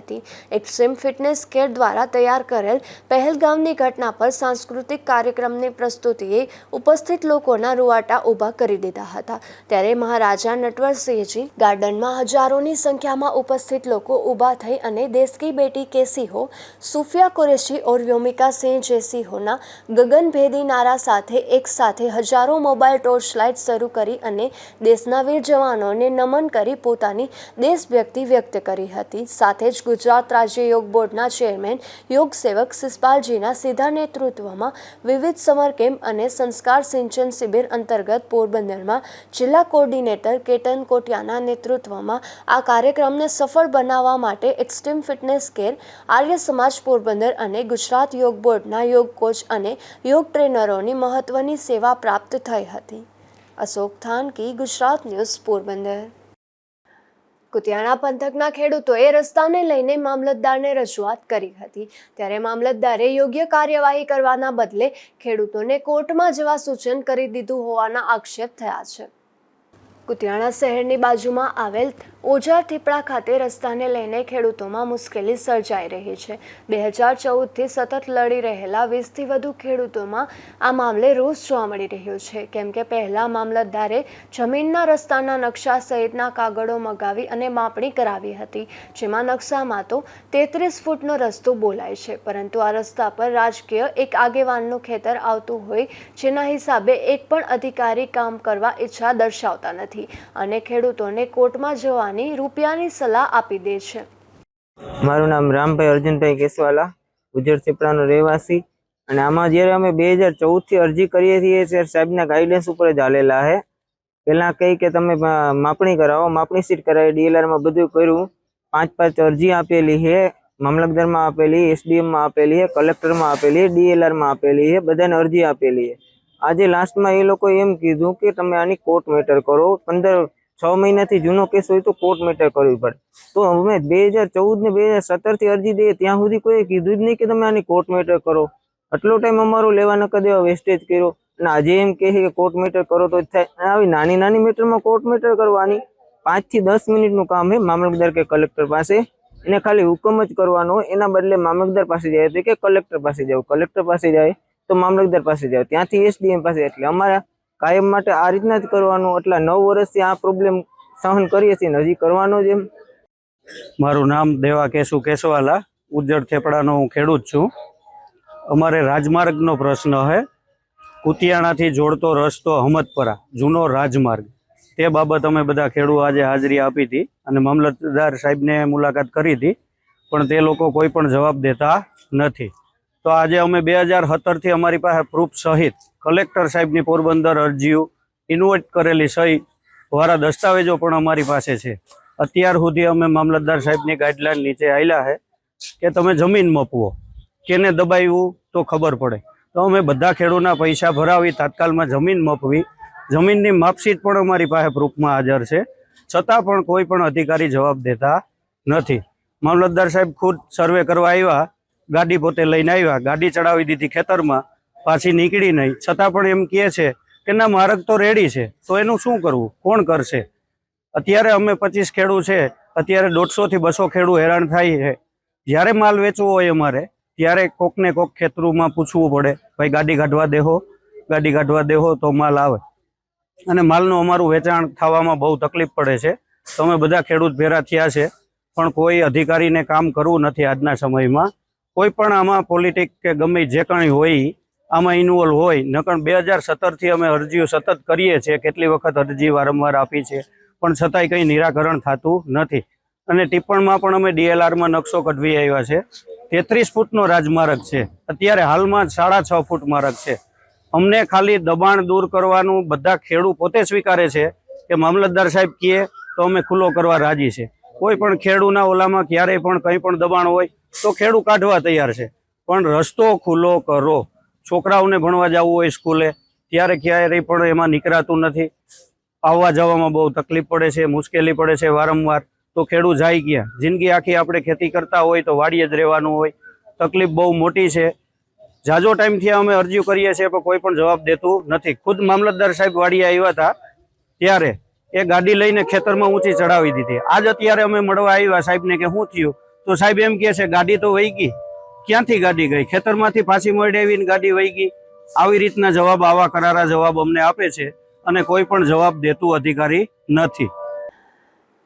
એક્સ્ટ્રીમ ફિટનેસ કેર દ્વારા તૈયાર કરેલ પહેલગામની ઘટના પર સાંસ્કૃતિક કાર્યક્રમની પ્રસ્તુતિએ ઉપસ્થિત લોકોના રૂવાટા ઊભા કરી દીધા હતા. ત્યારે મહારાજા નટવરસિંહજી ગાર્ડનમાં હજારોની સંખ્યામાં ઉપસ્થિત લોકો ઊભા થઈ અને દેશ કી બેટી કેસી હો, સુફિયા કુરેશી और व्योमिका सिंह जैसी होना ગગનભેદી નારા સાથે એક સાથે હજારો મોબાઈલ ટોર્ચ લાઇટ શરૂ કરી અને દેશના વીર જવાનોને નમન કરી પોતાની દેશભક્તિ વ્યક્ત કરી હતી. સાથે જ ગુજરાત રાજ્ય યોગ બોર્ડના ચેરમેન યોગ સેવક શિષપાલજીના સીધા નેતૃત્વમાં વિવિધ સમર કેમ્પ અને સંસ્કાર સિંચન શિબિર અંતર્ગત પોરબંદરમાં જિલ્લા કોર્ડિનેટર કેતન કોટિયાના નેતૃત્વમાં આ કાર્યક્રમને સફળ બનાવવા માટે extreme fitness care, Arya Samaj Porbandar અને ગુજરાત યોગ બોર્ડના યોગ કોચ અને યોગ ટ્રેનરોની મહત્વની સેવા પ્રાપ્ત થઈ હતી. અશોક થાનકી, ગુજરાત ન્યૂઝ, પોરબંદર. કુતિયાણા પંથકના ખેડૂતોએ રસ્તાને લઈને મામલતદારને રજૂઆત કરી હતી, ત્યારે મામલતદારે યોગ્ય કાર્યવાહી કરવાના બદલે ખેડૂતોને કોર્ટમાં જવા સૂચન કરી દીધું હોવાના આક્ષેપ થયા છે. કુતિયાણા શહેરની બાજુમાં આવેલ ઓજાર થીપડા ખાતે રસ્તાને લઈને ખેડૂતોમાં મુશ્કેલી સર્જાઈ રહી છે. 2014થી સતત લડી રહેલા 20થી વધુ ખેડૂતોમાં આ મામલે રોષ જોવા મળી રહ્યો છે, કેમ કે પહેલા મામલતદારે જમીનના રસ્તાના નકશા સહિતના કાગળો મગાવી અને માપણી કરાવી હતી, જેમાં નકશામાં તો 33 ફૂટનો રસ્તો બોલાય છે, પરંતુ આ રસ્તા પર રાજકીય એક આગેવાનનું ખેતર આવતું હોય, જેના હિસાબે એક પણ અધિકારી કામ કરવા ઈચ્છા દર્શાવતા નથી અને ખેડૂતોને કોર્ટમાં જવાની રૂપિયાની સલાહ આપી દે છે. મારું નામ રામભાઈ અર્જુનભાઈ કેસવાલા, ઉજર થીપડાનો રહેવાસી, અને આમાં જ્યારે અમે 2014થી અરજી કરીએ છીએ ત્યારે સાહેબના ગાઈડન્સ ઉપર જ હાલેલા છે. પહેલાં કહી કે તમે માપણી કરાવો, માપણી સીટ કરાવી, ડીએલઆરમાં બધું કર્યું, 5 અરજી આપેલી છે, મામલતદારમાં આપેલી, એસડીએમમાં આપેલી છે, કલેક્ટરમાં આપેલી છે, ડીએલઆરમાં આપેલી છે, બધાને અરજી આપેલી છે. આજે લાસ્ટમાં એ લોકોએ એમ કીધું કે તમે આની કોર્ટ મેટર કરો, 6 મહિનાથી જૂનો કેસ હોય તો કોર્ટ મેટર કરવી પડે. તો અમે 2014 ને 2017થી અરજી દઈએ ત્યાં સુધી કોઈ કીધું જ નહીં કે તમે આની કોર્ટ મેટર કરો. આટલો ટાઈમ અમારો લેવા ન દેવા વેસ્ટેજ કર્યો, અને આજે એમ કહે કે કોર્ટ મેટર કરો તો જ થાય. આવી નાની નાની મેટરમાં કોર્ટ મેટર કરવાની 5 થી 10 મિનિટનું કામ છે મામલતદાર કે કલેક્ટર પાસે. એને ખાલી હુકમ જ કરવાનો હોય, એના બદલે મામલતદાર પાસે જાય તો કે કલેક્ટર પાસે જાવ, કલેક્ટર પાસે જાય તો મામલતદાર પાસે જાવ, ત્યાંથી એસડીએમ પાસે. એટલે અમારા કાયમ માટે આ રીતના જ કરવાનું. એટલા 9 વર્ષથી આ પ્રોબ્લેમ સહન કરીએ છીએ, હજી કરવાનો જ એમ. મારું નામ દેવા કેશુ કેશવાલા, ઉજ્જડ થેપડાનો હું ખેડૂત છું. અમારે રાજમાર્ગનો પ્રશ્ન છે. કુતિયાણાથી જોડતો રસ્તો અહમદપરા, જૂનો રાજમાર્ગ, તે બાબત અમે બધા ખેડૂત આજે હાજરી આપી હતી અને મામલતદાર સાહેબને મુલાકાત કરી હતી, પણ તે લોકો કોઈ પણ જવાબ દેતા નથી. તો આજે અમે 2017થી અમારી પાસે પ્રૂફ સહિત કલેક્ટર સાહેબની પોરબંદર અરજીઓ, ઇન્વાઇટ કરેલી સહી વાળા દસ્તાવેજો પણ અમારી પાસે છે. અત્યાર સુધી અમે મામલતદાર સાહેબની ગાઈડલાઈન નીચે આવેલા છે કે તમે જમીન મપવો, કેને દબાવ્યું તો ખબર પડે. તો અમે બધા ખેડૂતના પૈસા ભરાવી તાત્કાલમાં જમીન મપવી. જમીનની માપશીટ પણ અમારી પાસે પ્રૂફમાં હાજર છે, છતાં પણ કોઈ પણ અધિકારી જવાબ દેતા નથી. મામલતદાર સાહેબ ખુદ સર્વે કરવા આવ્યા, ગાડી પોતે લઈને આવ્યા, ગાડી ચડાવી દીધી ખેતરમાં, પાછી નીકળી નહીં, છતાં પણ એમ કહે છે કે ના માર્ગ તો રેડી છે. તો એનું શું કરવું, કોણ કરશે? અત્યારે અમે 25 ખેડૂત છે, અત્યારે 150 થી 200 ખેડૂત હેરાન થાય છે. જ્યારે માલ વેચવો હોય અમારે, ત્યારે કોકને કોક ખેતરોમાં પૂછવું પડે, ભાઈ ગાડી કાઢવા દેહો, ગાડી કાઢવા દેહો તો માલ આવે. અને માલનું અમારું વેચાણ થવામાં બહુ તકલીફ પડે છે. તો અમે બધા ખેડૂત ભેરા થયા છે, પણ કોઈ અધિકારીને કામ કરવું નથી આજના સમયમાં. કોઈ પણ આમાં પોલિટિક કે ગમે જે કંઈ હોય આમાં ઇન્વોલ્વ હોય. નકર 2017થી અમે અરજીઓ સતત કરીએ છીએ, કેટલી વખત અરજી વારંવાર આપી છે, પણ છતાંય કંઈ નિરાકરણ થતું નથી. અને ટિપ્પણમાં પણ અમે ડીએલઆરમાં નકશો કઢવી આવ્યા છે. 33 ફૂટનો રાજમાર્ગ છે, અત્યારે હાલમાં 6.5 ફૂટ માર્ગ છે. અમને ખાલી દબાણ દૂર કરવાનું બધા ખેડૂત પોતે સ્વીકારે છે કે મામલતદાર સાહેબ કહે તો અમે ખુલ્લો કરવા રાજી છે. કોઈ પણ ખેડૂતના ઓલામાં ક્યારેય પણ કંઈ પણ દબાણ હોય તો ખેડૂત કાઢવા તૈયાર છે, પણ રસ્તો ખુલ્લો કરો. છોકરાઓને ભણવા જવું હોય સ્કૂલે ત્યારે ક્યારેય પણ એમાં નીકળાતું નથી. આવવા જવામાં બહુ તકલીફ પડે છે, મુશ્કેલી પડે છે વારંવાર. તો ખેડૂત જાય ક્યાં? જિંદગી આખી આપણે ખેતી કરતા હોય તો વાડીએ જ રહેવાનું હોય. તકલીફ બહુ મોટી છે. જાજો ટાઈમથી અમે અરજીઓ કરીએ છીએ પણ કોઈ પણ જવાબ દેતું નથી. ખુદ મામલતદાર સાહેબ વાડીએ આવ્યા હતા ત્યારે એ ગાડી લઈને ખેતરમાં ઊંચી ચડાવી દીધી. આજ અત્યારે અમે મળવા આવ્યા સાહેબને કે શું થયું, તો સાહેબ એમ કહે છે ગાડી તો વહી ગઈ. ક્યાંથી ગાડી ગઈ? ખેતરમાંથી પાછી મળી આવીને ગાડી વહી ગઈ. આવી રીતના જવાબ, આવા કરારા જવાબ અમને આપે છે અને કોઈ પણ જવાબ દેતું અધિકારી નથી.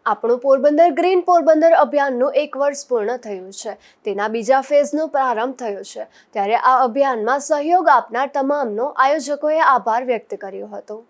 આપણું પોરબંદર ગ્રીન પોરબંદર અભિયાનનું 1 વર્ષ પૂર્ણ થયું છે. તેના બીજા ફેઝનો પ્રારંભ થયો છે, ત્યારે આ અભિયાનમાં સહયોગ આપનાર તમામનો આયોજકોએ આભાર વ્યક્ત કર્યો હતો.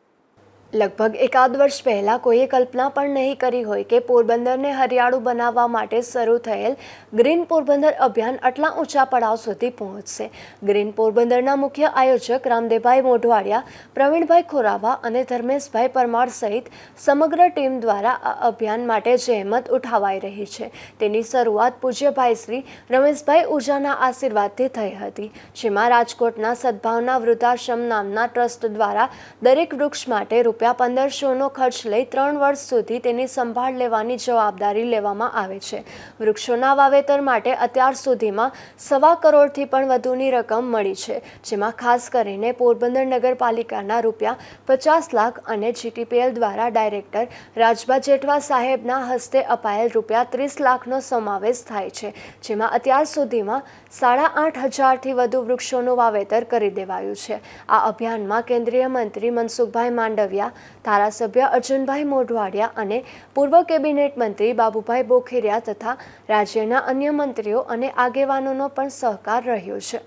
લગભગ 1 વર્ષ પહેલાં કોઈએ કલ્પના પણ નહીં કરી હોય કે પોરબંદરને હરિયાળું બનાવવા માટે શરૂ થયેલ ગ્રીન પોરબંદર અભિયાન આટલા ઊંચા પડાવ સુધી પહોંચશે. ગ્રીન પોરબંદરના મુખ્ય આયોજક રામદેવભાઈ મોઢવાડિયા, પ્રવીણભાઈ ખોરાવા અને ધર્મેશભાઈ પરમાર સહિત સમગ્ર ટીમ દ્વારા આ અભિયાન માટે જહેમત ઉઠાવાઈ રહી છે. તેની શરૂઆત પૂજ્યભાઈ શ્રી રમેશભાઈ ઉજાના આશીર્વાદથી થઈ હતી, જેમાં રાજકોટના સદભાવના વૃદ્ધાશ્રમ નામના ટ્રસ્ટ દ્વારા દરેક વૃક્ષ માટે રૂપિયા ₹1500નો ખર્ચ લઈ 3 વર્ષ સુધી તેની સંભાળ લેવાની જવાબદારી લેવામાં આવે છે. વૃક્ષોના વાવેતર માટે અત્યાર સુધીમાં 1.25 કરોડથી પણ વધુની રકમ મળી છે, જેમાં ખાસ કરીને પોરબંદર નગરપાલિકાના ₹50 લાખ અને GTPL દ્વારા ડાયરેક્ટર રાજબા જેઠવા સાહેબના હસ્તે અપાયેલ ₹30 લાખનો સમાવેશ થાય છે, જેમાં અત્યાર સુધીમાં 8,500થી વધુ વૃક્ષોનું વાવેતર કરી દેવાયું છે. આ અભિયાનમાં કેન્દ્રીય મંત્રી મનસુખભાઈ માંડવિયા, ધારાસભ્ય અર્જુનભાઈ મોઢવાડિયા અને પૂર્વ કેબિનેટ મંત્રી બાબુભાઈ બોખીરિયા તથા રાજ્યના અન્ય મંત્રીઓ અને આગેવાનોનો પણ સહકાર રહ્યો છે.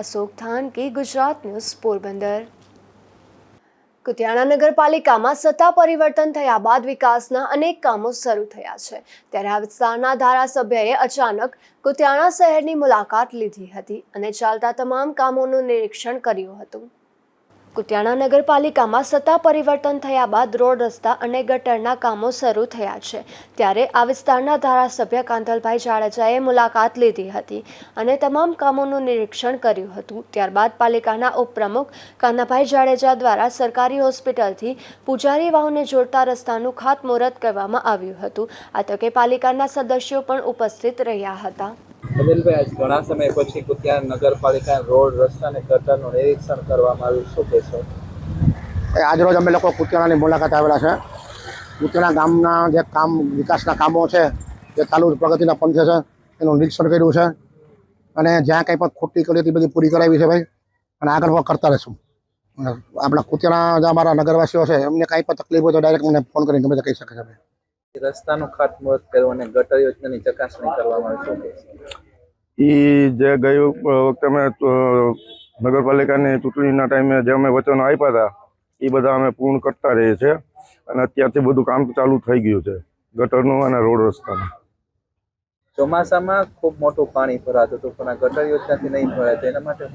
અશોક થાનકી, ગુજરાત ન્યૂઝ, પોરબંદર. કુતિયાણા નગરપાલિકામાં સત્તા પરિવર્તન થયા બાદ વિકાસના અનેક કામો શરૂ થયા છે, ત્યારે આ વિસ્તારના ધારાસભ્યએ અચાનક કુતિયાણા શહેરની મુલાકાત લીધી હતી અને ચાલતા તમામ કામોનું નિરીક્ષણ કર્યું હતું. કુતિયાણા નગરપાલિકામાં સત્તા પરિવર્તન થયા બાદ રોડ, રસ્તા અને ગટરના કામો શરૂ થયા છે, ત્યારે આ વિસ્તારના ધારાસભ્ય કાંધલભાઈ જાડેજાએ મુલાકાત લીધી હતી અને તમામ કામોનું નિરીક્ષણ કર્યું હતું. ત્યારબાદ પાલિકાના ઉપપ્રમુખ કાનાભાઈ જાડેજા દ્વારા સરકારી હોસ્પિટલથી પૂજારી વાવને જોડતા રસ્તાનું ખાતમુહૂર્ત કરવામાં આવ્યું હતું. આ તકે પાલિકાના સદસ્યો પણ ઉપસ્થિત રહ્યા હતા. અનિલભાઈ, આજ ઘણા સમય પછી કુતિયાણા નગરપાલિકા રોડ, રસ્તા અને ગટરનું નિરીક્ષણ કરવામાં આવ્યું, શું કહેશો? આજરોજ અમે લોકો કુતિયાણાની મુલાકાત આવેલા છે. કુતિયાણા ગામના જે વિકાસના કામો છે, જે ચાલુ પ્રગતિના પંથે છે, એનું નિરીક્ષણ કર્યું છે અને જ્યાં કંઈ પણ ખોટી કરી હતી બધી પૂરી કરાવી છે ભાઈ, અને આગળ પણ કરતા રહીશું. આપણા કુતિયાણા જે અમારા નગરવાસીઓ છે એમને કાંઈ પણ તકલીફ હોય તો ડાયરેક્ટ મને ફોન કરીને ગમે તે કહી શકે છે ભાઈ. રસ્તાનું ખાતમુહૂર્ત કર્યું અને ગટર યોજનાની ચકાસણી કરવામાં આવી, શું કહેશો? એ જે ગઈ વખતે અમે નગરપાલિકાની ચૂંટણીના ટાઈમે જે અમે વચનો આપ્યા હતા એ બધા અમે પૂર્ણ કરતા રહીએ છીએ અને અત્યારથી બધું કામ ચાલુ થઈ ગયું છે, ગટરનું અને રોડ રસ્તાનું. ચોમાસામાં ખૂબ મોટું પાણી ભરાતું હતું પણ આ ગટર યોજનાથી નહીં ભરાય, તો એના માટે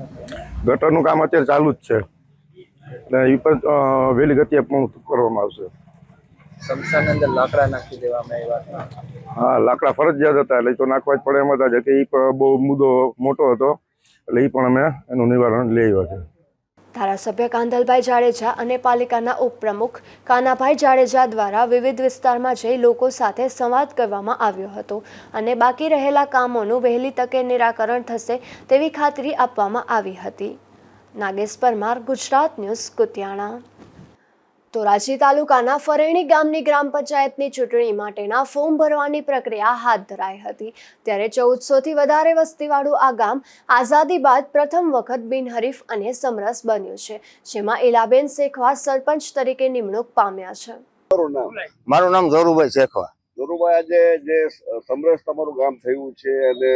ગટરનું કામ અત્યારે ચાલુ જ છે અને એ પણ વહેલી ગતિએ પૂર્ણ કરવામાં આવશે. શમશાનની અંદર લાકડા નાખી દેવામાં આવ્યા. હા, લાકડા ફરજિયાત હતા એટલે તો નાખવા જ પડે એમ હતા કે એ પણ બહુ મુદ્દો મોટો હતો એટલે એ પણ અમે એનું નિવારણ લઈ આવ્યા છે. ધારાસભ્ય કાંધલભાઈ જાડેજા અને પાલિકાના ઉપપ્રમુખ કાનાભાઈ જાડેજા દ્વારા વિવિધ વિસ્તારમાં જઈ લોકો સાથે સંવાદ કરવામાં આવ્યો હતો અને બાકી રહેલા કામોનું વહેલી તકે નિરાકરણ થશે તેવી ખાતરી આપવામાં આવી હતી. નાગેશ પરમાર, ગુજરાત ન્યૂઝ, કુતિયાણા. ધોરાજી તાલુકાના ફરેણી ગામની ગ્રામ પંચાયતની ચૂંટણી માટેના ફોર્મ ભરવાની પ્રક્રિયા હાથ ધરાઈ હતી, ત્યારે 1400થી વધારે વસ્તીવાળું આ ગામ આઝાદી બાદ પ્રથમ વખત બિનહરીફ અને સમરસ બન્યું છે, જેમાં ઇલાબેન શેખવા સરપંચ તરીકે નિમણૂક પામ્યા છે. મારું નામ જોરુભાઈ શેખવા. જોરુભાઈ, આજે જે સમરસ તમારું ગામ થયું છે અને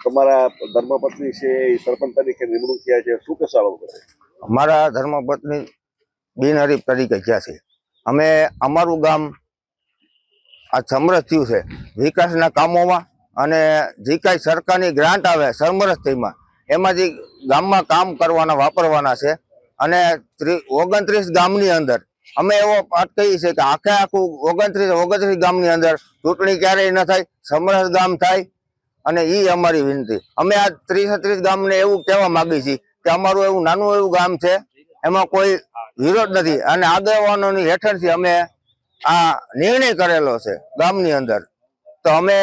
તમારા ધર્મપત્ની છે એ સરપંચ તરીકે નિમણૂક થયા છે, શું કહેશો? મારા ધર્મપત્ની બિનહરીફ તરીકે થયા છે. અમે અમારું ગામ આ સમરસ થયું છે વિકાસના કામોમાં અને જે કાંઈ સરકારની ગ્રાન્ટ આવે સમરસથીમાં એમાંથી ગામમાં કામ કરવાના વાપરવાના છે અને 29 ગામની અંદર અમે એવો પાઠ કહીએ છીએ કે આખું 29 ગામની અંદર ચૂંટણી ક્યારેય ન થાય, સમરસ ગામ થાય અને એ અમારી વિનંતી. અમે આ 30 ગામને એવું કહેવા માંગીએ છીએ કે અમારું એવું નાનું એવું ગામ છે, એમાં કોઈ વિરોધ નથી અને આગેવાનોની હેઠળથી અમે આ નિર્ણય કરેલો છે ગામની અંદર. તો અમે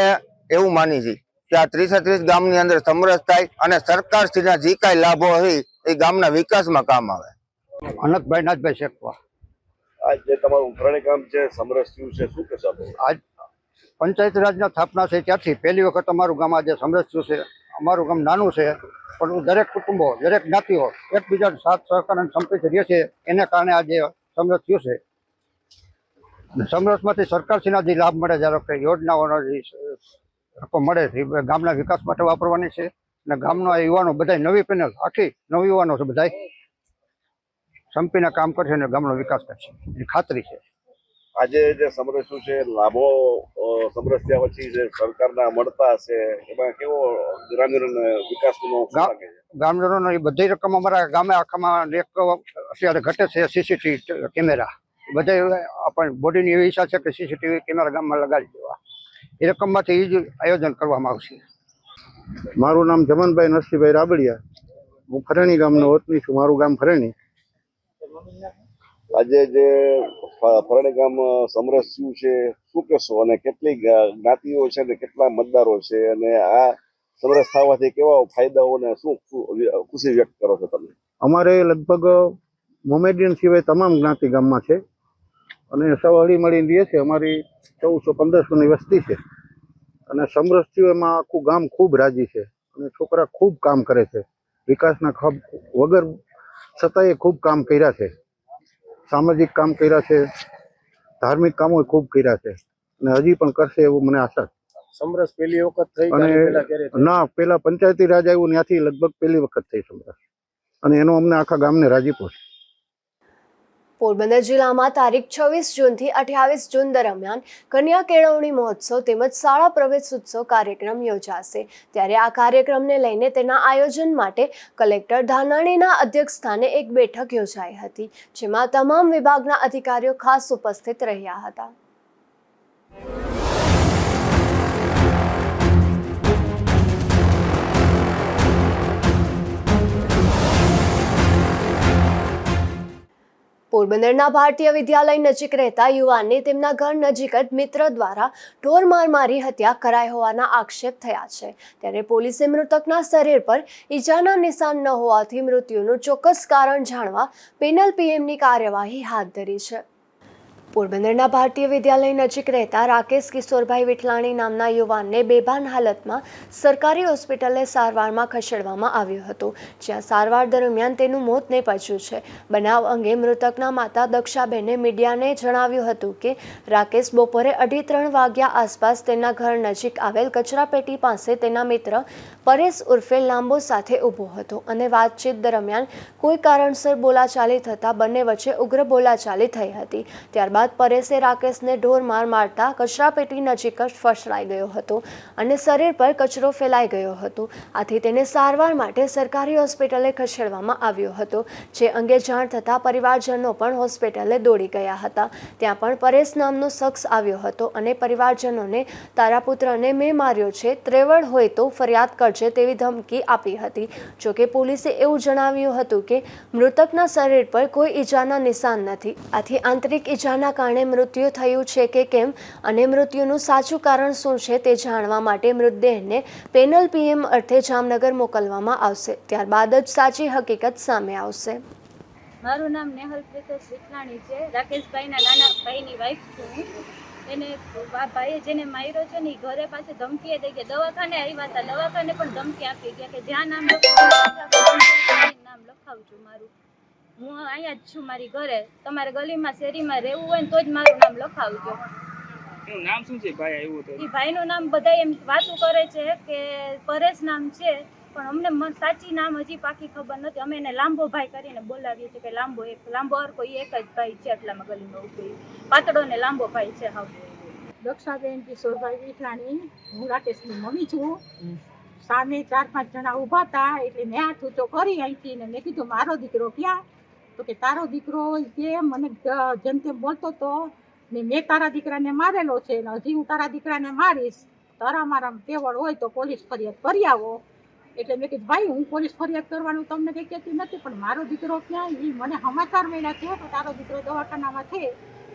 એવું માની છીએ કે આ 30 ગામની અંદર સમરસ થાય અને સરકારશ્રીના જે કાંઈ લાભો હોય એ ગામના વિકાસમાં કામ આવે. અનંતભાઈ નાથભાઈ શેખવા. આજ જે તમારું ફરેણી ગામ છે સમરસ થયું છે, શું કહેશો? આજ પંચાયત રાજના સ્થાપના છે ત્યારથી પહેલી વખત અમારું ગામ આજે સમરસ થયું છે. અમારું ગામ નાનું છે પણ દરેક કુટુંબો, દરેક જ્ઞાતિઓ એકબીજા સાથ સહકાર અને સંપીને રહે છે, એને કારણે આજે સમરસ થયું છે. સમરસમાંથી સરકારશ્રીના જે લાભ મળે, ધારો કે યોજનાઓનો જે રકમ મળે છે એ ગામના વિકાસ માટે વાપરવાની છે અને ગામના યુવાનો બધા નવી પેનલ આખી નવી યુવાનો છે, બધા સંપીને કામ કરશે અને ગામનો વિકાસ કરશે એની ખાતરી છે. આજે જે સમરસ છે લાભો સમરસ થયા પછી જે સરકારના મળતા હશે એમાં કેવો ગ્રામ્ય વિકાસનો ગામજનોનો એ બધી રકમ અમારા ગામે આખામાં અત્યારે ઘટે છે. CCTV કેમેરા બધા આપણે બોડીની એવી ઈચ્છા છે કે CCTV કેમેરા ગામમાં લગાડી દેવા, એ રકમમાંથી એ જ આયોજન કરવામાં આવશે. મારું નામ જમનભાઈ નરસિંહભાઈ રાબડિયા, હું ફરેણી ગામનો વતની છું. મારું ગામ ફરેણી. આજે જે ફરાડી ગામ સમરસ થયું છે શું કહેશો અને કેટલી જ્ઞાતિઓ છે અને કેટલા મતદારો છે અને આ સમરસ થવાથી કેવા ફાયદાઓ અને શું ખુશી વ્યક્ત કરો છો તમે? અમારે લગભગ મોમેડિયન સિવાય તમામ જ્ઞાતિ ગામમાં છે અને સૌ હળી મળીને રહે છે. અમારી 1400-1500ની વસ્તી છે અને સમરસ થયું એમાં આખું ગામ ખૂબ રાજી છે અને છોકરા ખૂબ કામ કરે છે. વિકાસના વગર છતાંય ખૂબ કામ કર્યા છે, સામાજિક કામ કર્યા છે, ધાર્મિક કામો ખૂબ કર્યા છે અને હજી પણ કરશે એવું મને આશા છે. સમરસ પહેલી વખત થઈ અને પેલા ક્યારે થઈ? ના, પેલા પંચાયતી રાજ આવ્યું ત્યાંથી લગભગ પહેલી વખત થઈ સમરસ અને એનો અમને આખા ગામને રાજીપો છે. પોરબંદર જિલ્લામાં તારીખ 26 જૂનથી 28 જૂન દરમિયાન કન્યા કેળવણી મહોત્સવ તેમજ શાળા પ્રવેશોત્સવ કાર્યક્રમ યોજાશે. ત્યારે આ કાર્યક્રમને લઈને તેના આયોજન માટે કલેક્ટર ધાનાણીના અધ્યક્ષસ્થાને એક બેઠક યોજાઈ હતી, જેમાં તમામ વિભાગના અધિકારીઓ ખાસ ઉપસ્થિત રહ્યા હતા. પોરબંદરના ભારતીય વિદ્યાલય નજીક રહેતા યુવાનની તેમના ઘર નજીક જ મિત્ર દ્વારા ઢોરમાર મારી હત્યા કરાઈ હોવાના આક્ષેપ થયા છે. ત્યારે પોલીસે મૃતકના શરીર પર ઈજાના નિશાન ન હોવાથી મૃત્યુનું ચોક્કસ કારણ જાણવા પેનલ પીએમની કાર્યવાહી હાથ ધરી છે. પોરબંદરના ભારતીય વિદ્યાલય નજીક રહેતા રાકેશ કિશોરભાઈ વિઠલાણી નામના યુવાનને બેભાન હાલતમાં સરકારી હોસ્પિટલે સારવારમાં ખસેડવામાં આવ્યો હતો, જ્યાં સારવાર દરમિયાન તેનું મોત નીપજ્યું છે. બનાવ અંગે મૃતકના માતા દક્ષાબેને મીડિયાને જણાવ્યું હતું કે રાકેશ બપોરે 2:30 વાગ્યા આસપાસ તેના ઘર નજીક આવેલ કચરાપેટી પાસે તેના મિત્ર પરેશ ઉર્ફે લાંબો સાથે ઊભો હતો અને વાતચીત દરમિયાન કોઈ કારણસર બોલાચાલી થતાં બંને વચ્ચે ઉગ્ર બોલાચાલી થઈ હતી. ત્યારબાદ પરેશે રાકેશને ઢોર માર મારતા કચરાપેટી નજીક જ ફસડાઈ ગયો હતો અને શરીર પર કચરો ફેલાઈ ગયો હતો. આથી તેને સારવાર માટે સરકારી હોસ્પિટલે ખસેડવામાં આવ્યો હતો, જે અંગે જાણ થતાં પરિવારજનો પણ હોસ્પિટલે દોડી ગયા હતા. ત્યાં પણ પરેશ નામનો શખ્સ આવ્યો હતો અને પરિવારજનોને તારા પુત્રને મેં માર્યો છે, ત્રેવડ હોય તો ફરિયાદ કરજે તેવી ધમકી આપી હતી. જોકે પોલીસે એવું જણાવ્યું હતું કે મૃતકના શરીર પર કોઈ ઈજાના નિશાન નથી, આથી આંતરિક ઈજાના કારણે મૃત્યુ થયું છે કે કેમ અને મૃત્યુનું સાચું કારણ શું છે તે જાણવા માટે મૃતદેહને પેનલ પીએમ અર્થે જામનગર મોકલવામાં આવશે. ત્યારબાદ જ સાચી હકીકત સામે આવશે. મારું નામ નેહલ પ્રીતેશ વિઠલાણી છે. રાકેશભાઈના નાના ભાઈની વાઈફ છું. એને ભાઈએ જેને માર્યો છે ને એ ઘરે પાસે ધમકી દઈ ગયા, દવાખાને આવ્યા હતા, દવાખાને પણ ધમકી આપી ગયા કે જ્યાં નામ નામ લખાવજો મારું, હું અહીંયા જ છું મારી ઘરે, તમારે ગલીમાં શેરીમાં રહેવું હોય ને તો જ મારું નામ લખાવજો. એનું નામ શું છે ભાઈ? આવ્યું તો એ ભાઈનું નામ બધા એમ વાતો કરે છે કે પરેશ નામ છે, પણ અમને સાચી નામ હજી પાકી ખબર નથી. અમે એને લાંબો ભાઈ કરીને બોલાવીએ છીએ કે લાંબો અર કોઈ એક જ ભાઈ છે, એટલામાં ગલીમાં ઉભી પાતળો ને લાંબો ભાઈ છે. હા, દક્ષાબેન કિશોરભાઈ વિઠલાણી, હું રાકેશની મમ્મી છું. સામે 4-5 જણા ઊભા હતા એટલે મેં હાથ ઊંચો કરી અહીંથી ને મેં કીધું મારો દીકરો ક્યાં? તો કે તારો દીકરો કે મને જેમ તેમ બોલતો હતો ને મેં તારા દીકરાને મારેલો છે ને હજી હું તારા દીકરાને મારીશ, તારા મારા તેવડ હોય તો પોલીસ ફરિયાદ કરી આવો. એટલે મેં કીધું ભાઈ હું પોલીસ ફરિયાદ કરવાનું તમને કંઈ કહેતી નથી, પણ મારો દીકરો ક્યાં? એ મને સમાચાર મળ્યા છે તો તારો દીકરો દવાખાનામાં છે,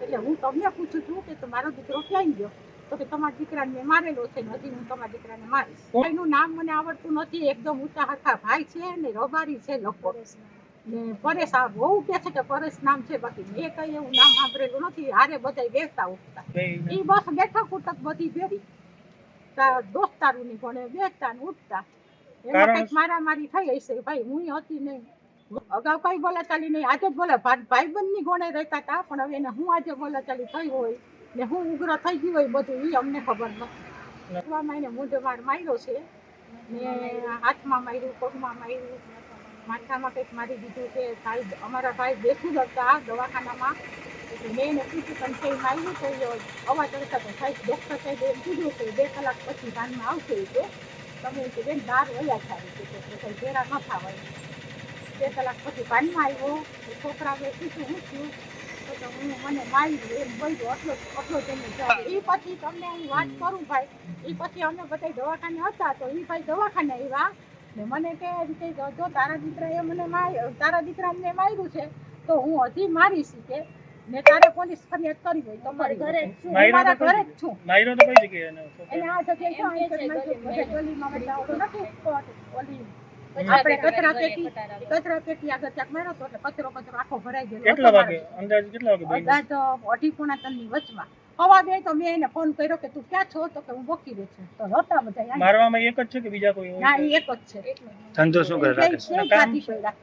એટલે હું તમને પૂછું છું કે મારો દીકરો ક્યાં ગયો? તો કે તમારા દીકરાને મેં મારેલો છે ને હજી હું તમારા દીકરાને મારીશ. ભાઈનું નામ મને આવડતું નથી, એકદમ ઊંચા હરખા ભાઈ છે ને રબારી છે લખો ને પરેશ. આ બહુ કે છે કે પરેશ નામ છે, બાકી મેં કઈ એવું નામ સાંભળેલું નથી. હારે બધા બેસતા ઉઠતા એ બસ બેઠક ઉઠક બધી ભેરી દોસ્તારું ની ભણે બેસતા ને ઉઠતા, એમાં કઈક મારામારી થઈ હશે ભાઈ. હું હતી નહીં, અગાઉ કઈ બોલાચાલી નહીં, આજે જ બોલે ભાઈબંધ ની ગોણે રહેતા હતા, પણ હવે એને હું આજે બોલાચાલી થઈ હોય ને હું ઉગ્ર થઈ ગયું હોય બધું એ અમને ખબર નથી. એને મોઢે માર માર્યો છે ને હાથમાં માર્યું, પગમાં માર્યું, માથામાં કંઈક મારી દીધું છે. ભાઈ અમારા ભાઈ બેસું જ હતા દવાખાનામાં, એટલે મેં એને પૂછ્યું તમે કંઈ માર્યું તો અવાજ કરતા તો સાહેબ ડૉક્ટર સાહેબે એમ કીધું છે 2 કલાક પછી ભાનમાં આવશે. તો તમે કે બેન બહાર વયા થાય છે તો કંઈ ભેરા ન થવાય. 2 કલાક પછી ભાનમાં આવ્યો તો છોકરાએ પૂછ્યું હું છું તો હું મને માર્યું એમ બોલ્યો, આટલો જમે જાય. એ પછી તમને હું વાત કરું ભાઈ, એ પછી અમે બધા દવાખાને હતા તો એ ભાઈ દવાખાને આવ્યા ને મને કે જો તારા દીકરાએ મને તારા દીકરાને માર્યું છે તો હું હજી મારી છું કે ને તારે પોલીસ ફરિયાદ કરી હોય તો કરી ઘરે મારા ઘરે જ છું. માયરો તો કઈ જગ્યાએ એને આ જગ્યાએ શું બધે ગલીમાં બધા ઓલું નથી ઓલી આપણે કચરા પેટી આગળ ક્યાંક માર્યો તો એટલે કચરો આખો ભરાઈ ગયો. કેટલા વાગે અંદાજ કેટલા વાગે અંદાજ 2:30-3 વચમાં હવા દે તો મેં એને ફોન કર્યો કે તું ક્યાં છો તો કે હું બોકી રહી છું. તો હતા બધા મારવામાં એક જ છે કે બીજા કોઈ ના એ એક જ છે. ધંધો શું કરે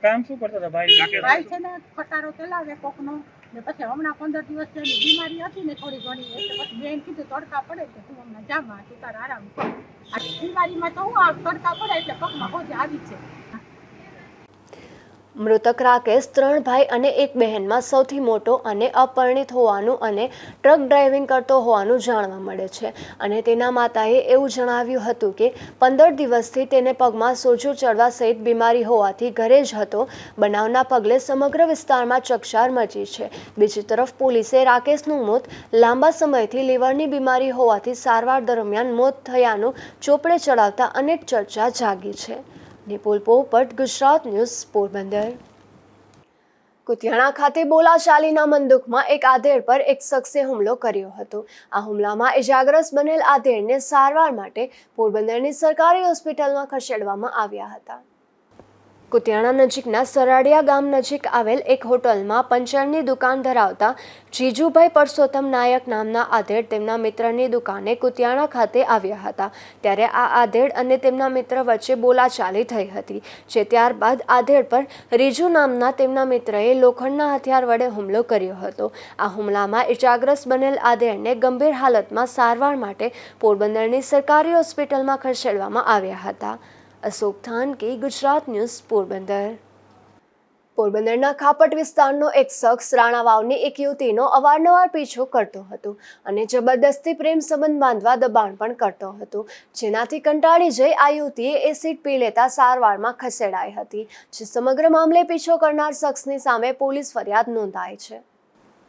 કામ શું કરતા હતા ભાઈ? ભાઈ છે ને ખટારો ચલાવે કોકનો ને પછી હમણાં 15 દિવસ એની બીમારી હતી ને થોડી ઘણી એટલે પછી બેન કીધું તડકા પડે તો તું હમણાં જામાં તું તાર આરામ કર. આ બીમારીમાં તો હું આ તડકા પડે એટલે પગમાં હોજે આવી છે. મૃતક રાકેશ 3 ભાઈ અને 1 બહેનમાં સૌથી મોટો અને અપરિણિત હોવાનું અને ટ્રક ડ્રાઇવિંગ કરતો હોવાનું જાણવા મળે છે. અને તેના માતાએ એવું જણાવ્યું હતું કે 15 દિવસથી તેને પગમાં સોજો ચડવા સહિત બીમારી હોવાથી ઘરે જ હતો. બનાવના પગલે સમગ્ર વિસ્તારમાં ચકચાર મચી છે. બીજી તરફ પોલીસે રાકેશનું મોત લાંબા સમયથી લીવરની બીમારી હોવાથી સારવાર દરમિયાન મોત થયાનું ચોપડે ચડાવતા અનેક ચર્ચા જાગી છે. નિપુલ પોપટ, ગુજરાત ન્યૂઝ, પોરબંદર. કુતિયાણા ખાતે બોલાચાલીના બંદૂકમાં એક આધેડ પર એક શખ્સે હુમલો કર્યો હતો. આ હુમલામાં ઇજાગ્રસ્ત બનેલ આધેડને સારવાર માટે પોરબંદરની સરકારી હોસ્પિટલમાં ખસેડવામાં આવ્યા હતા. કુતિયાણા નજીકના સરાડિયા ગામ નજીક આવેલ એક હોટલમાં પંચરની દુકાન ધરાવતા જીજુભાઈ પરસોત્તમ નાયક નામના આધેડ તેમના મિત્રની દુકાને કુતિયાણા ખાતે આવ્યા હતા. ત્યારે આ આધેડ અને તેમના મિત્ર વચ્ચે બોલાચાલી થઈ હતી, જે ત્યારબાદ આધેડ પર રીજુ નામના તેમના મિત્રએ લોખંડના હથિયાર વડે હુમલો કર્યો હતો. આ હુમલામાં ઇજાગ્રસ્ત બનેલ આધેડને ગંભીર હાલતમાં સારવાર માટે પોરબંદરની સરકારી હોસ્પિટલમાં ખસેડવામાં આવ્યા હતા. અશોક થાનકી, ગુજરાત ન્યૂઝ, પોરબંદર. પોરબંદરના ખાપટ વિસ્તારનો એક શખ્સ રાણા વાવની એક યુવતીનો અવારનવાર પીછો કરતો હતો અને જબરદસ્તી પ્રેમ સંબંધ બાંધવા દબાણ પણ કરતો હતો, જેનાથી કંટાળી જઈ આ યુવતીએ એસિડ પી લેતા સારવારમાં ખસેડાઈ હતી. જે સમગ્ર મામલે પીછો કરનાર શખ્સની સામે પોલીસ ફરિયાદ નોંધાઈ છે.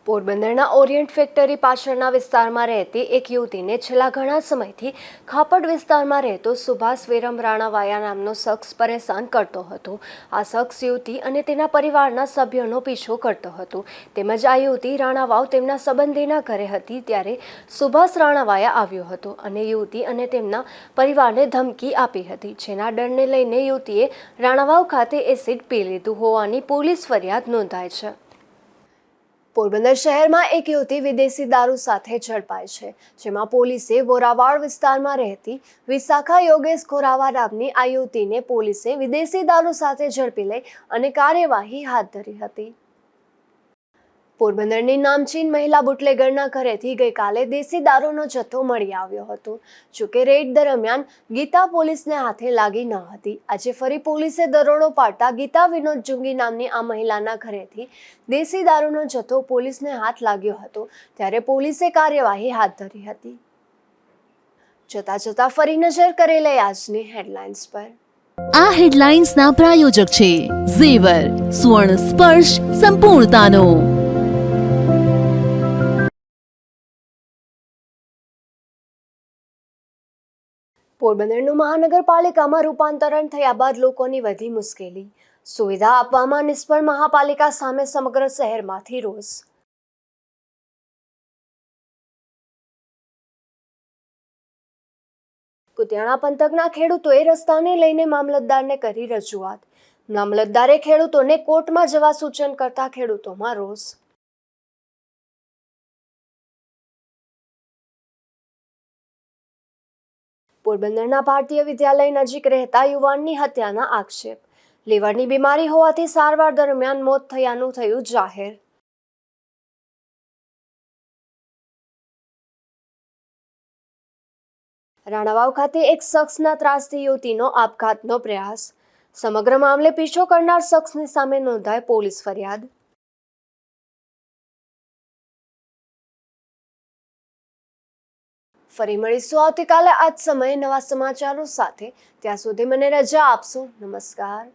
પોરબંદરના ઓરિયન્ટ ફેક્ટરી પાછળના વિસ્તારમાં રહેતી એક યુવતીને છેલ્લા ઘણા સમયથી ખાપટ વિસ્તારમાં રહેતો સુભાષ વિરમ રાણાવાયા નામનો શખ્સ પરેશાન કરતો હતો. આ શખ્સ યુવતી અને તેના પરિવારના સભ્યોનો પીછો કરતો હતો. તેમજ આ યુવતી રાણાવાવ તેમના સંબંધીના ઘરે હતી ત્યારે સુભાષ રાણાવાયા આવ્યો હતો અને યુવતી અને તેમના પરિવારને ધમકી આપી હતી, જેના ડરને લઈને યુવતીએ રાણાવાવ ખાતે એસિડ પી લીધું હોવાની પોલીસ ફરિયાદ નોંધાઈ છે. પોરબંદર શહેરમાં એક યુવતી વિદેશી દારૂ સાથે ઝડપાઈ છે, જેમાં પોલીસે વોરાવાડ વિસ્તારમાં રહેતી વિશાખા યોગેશ ખોરાવા નામની આ યુવતીને પોલીસે વિદેશી દારૂ સાથે ઝડપી લઈ અને કાર્યવાહી હાથ ધરી હતી. પોરબંદરની નામચીન મહિલા બુટલેગરના ઘરેથી ગઈકાલે દેશી દારૂનો જથ્થો મળી આવ્યો હતો. જોકે રેડ દરમિયાન ગીતા પોલીસને હાથે લાગી ન હતી. આજે ફરી પોલીસે દરોડો પાડતા ગીતા વિનોદ જુંગી નામની આ મહિલાના ઘરેથી દેશી દારૂનો જથ્થો પોલીસને હાથ લાગ્યો હતો, ત્યારે પોલીસે કાર્યવાહી હાથ ધરી હતી. જતા ફરી નજર કરી લઈએ આજની હેડલાઇન્સ પર. આ હેડલાઇન્સના પ્રાયોજક છે ઝેવર, સ્વર્ણ સ્પર્શ સંપૂર્ણતાનો. પોરબંદરનું મહાનગરપાલિકામાં રૂપાંતરણ થયા બાદ લોકોની વધી મુશ્કેલી. સુવિધા આપવામાં નિષ્ફળ મહાપાલિકા સામે સમગ્ર શહેરમાંથી રોષ. કુતિયાણા પંથકના ખેડૂતોએ રસ્તાને લઈને મામલતદારને કરી રજૂઆત. મામલતદારે ખેડૂતોને કોર્ટમાં જવા સૂચન કરતા ખેડૂતોમાં રોષ. પોરબંદરના ભારતીય વિદ્યાલય નજીક રહેતા યુવાનની હત્યાના આક્ષેપ. લીવરની બીમારી હોવાથી સારવાર દરમિયાન મોત થયાનું થયું જાહેર. રાણાવાવ ખાતે એક શખ્સના ત્રાસથી યુવતીનો આપઘાતનો પ્રયાસ. સમગ્ર મામલે પીછો કરનાર શખ્સની સામે નોંધાઈ પોલીસ ફરિયાદ. ફરી મળીશું આવતીકાલે આ જ સમયે નવા સમાચારો સાથે. ત્યાં સુધી મને રજા આપશો. નમસ્કાર.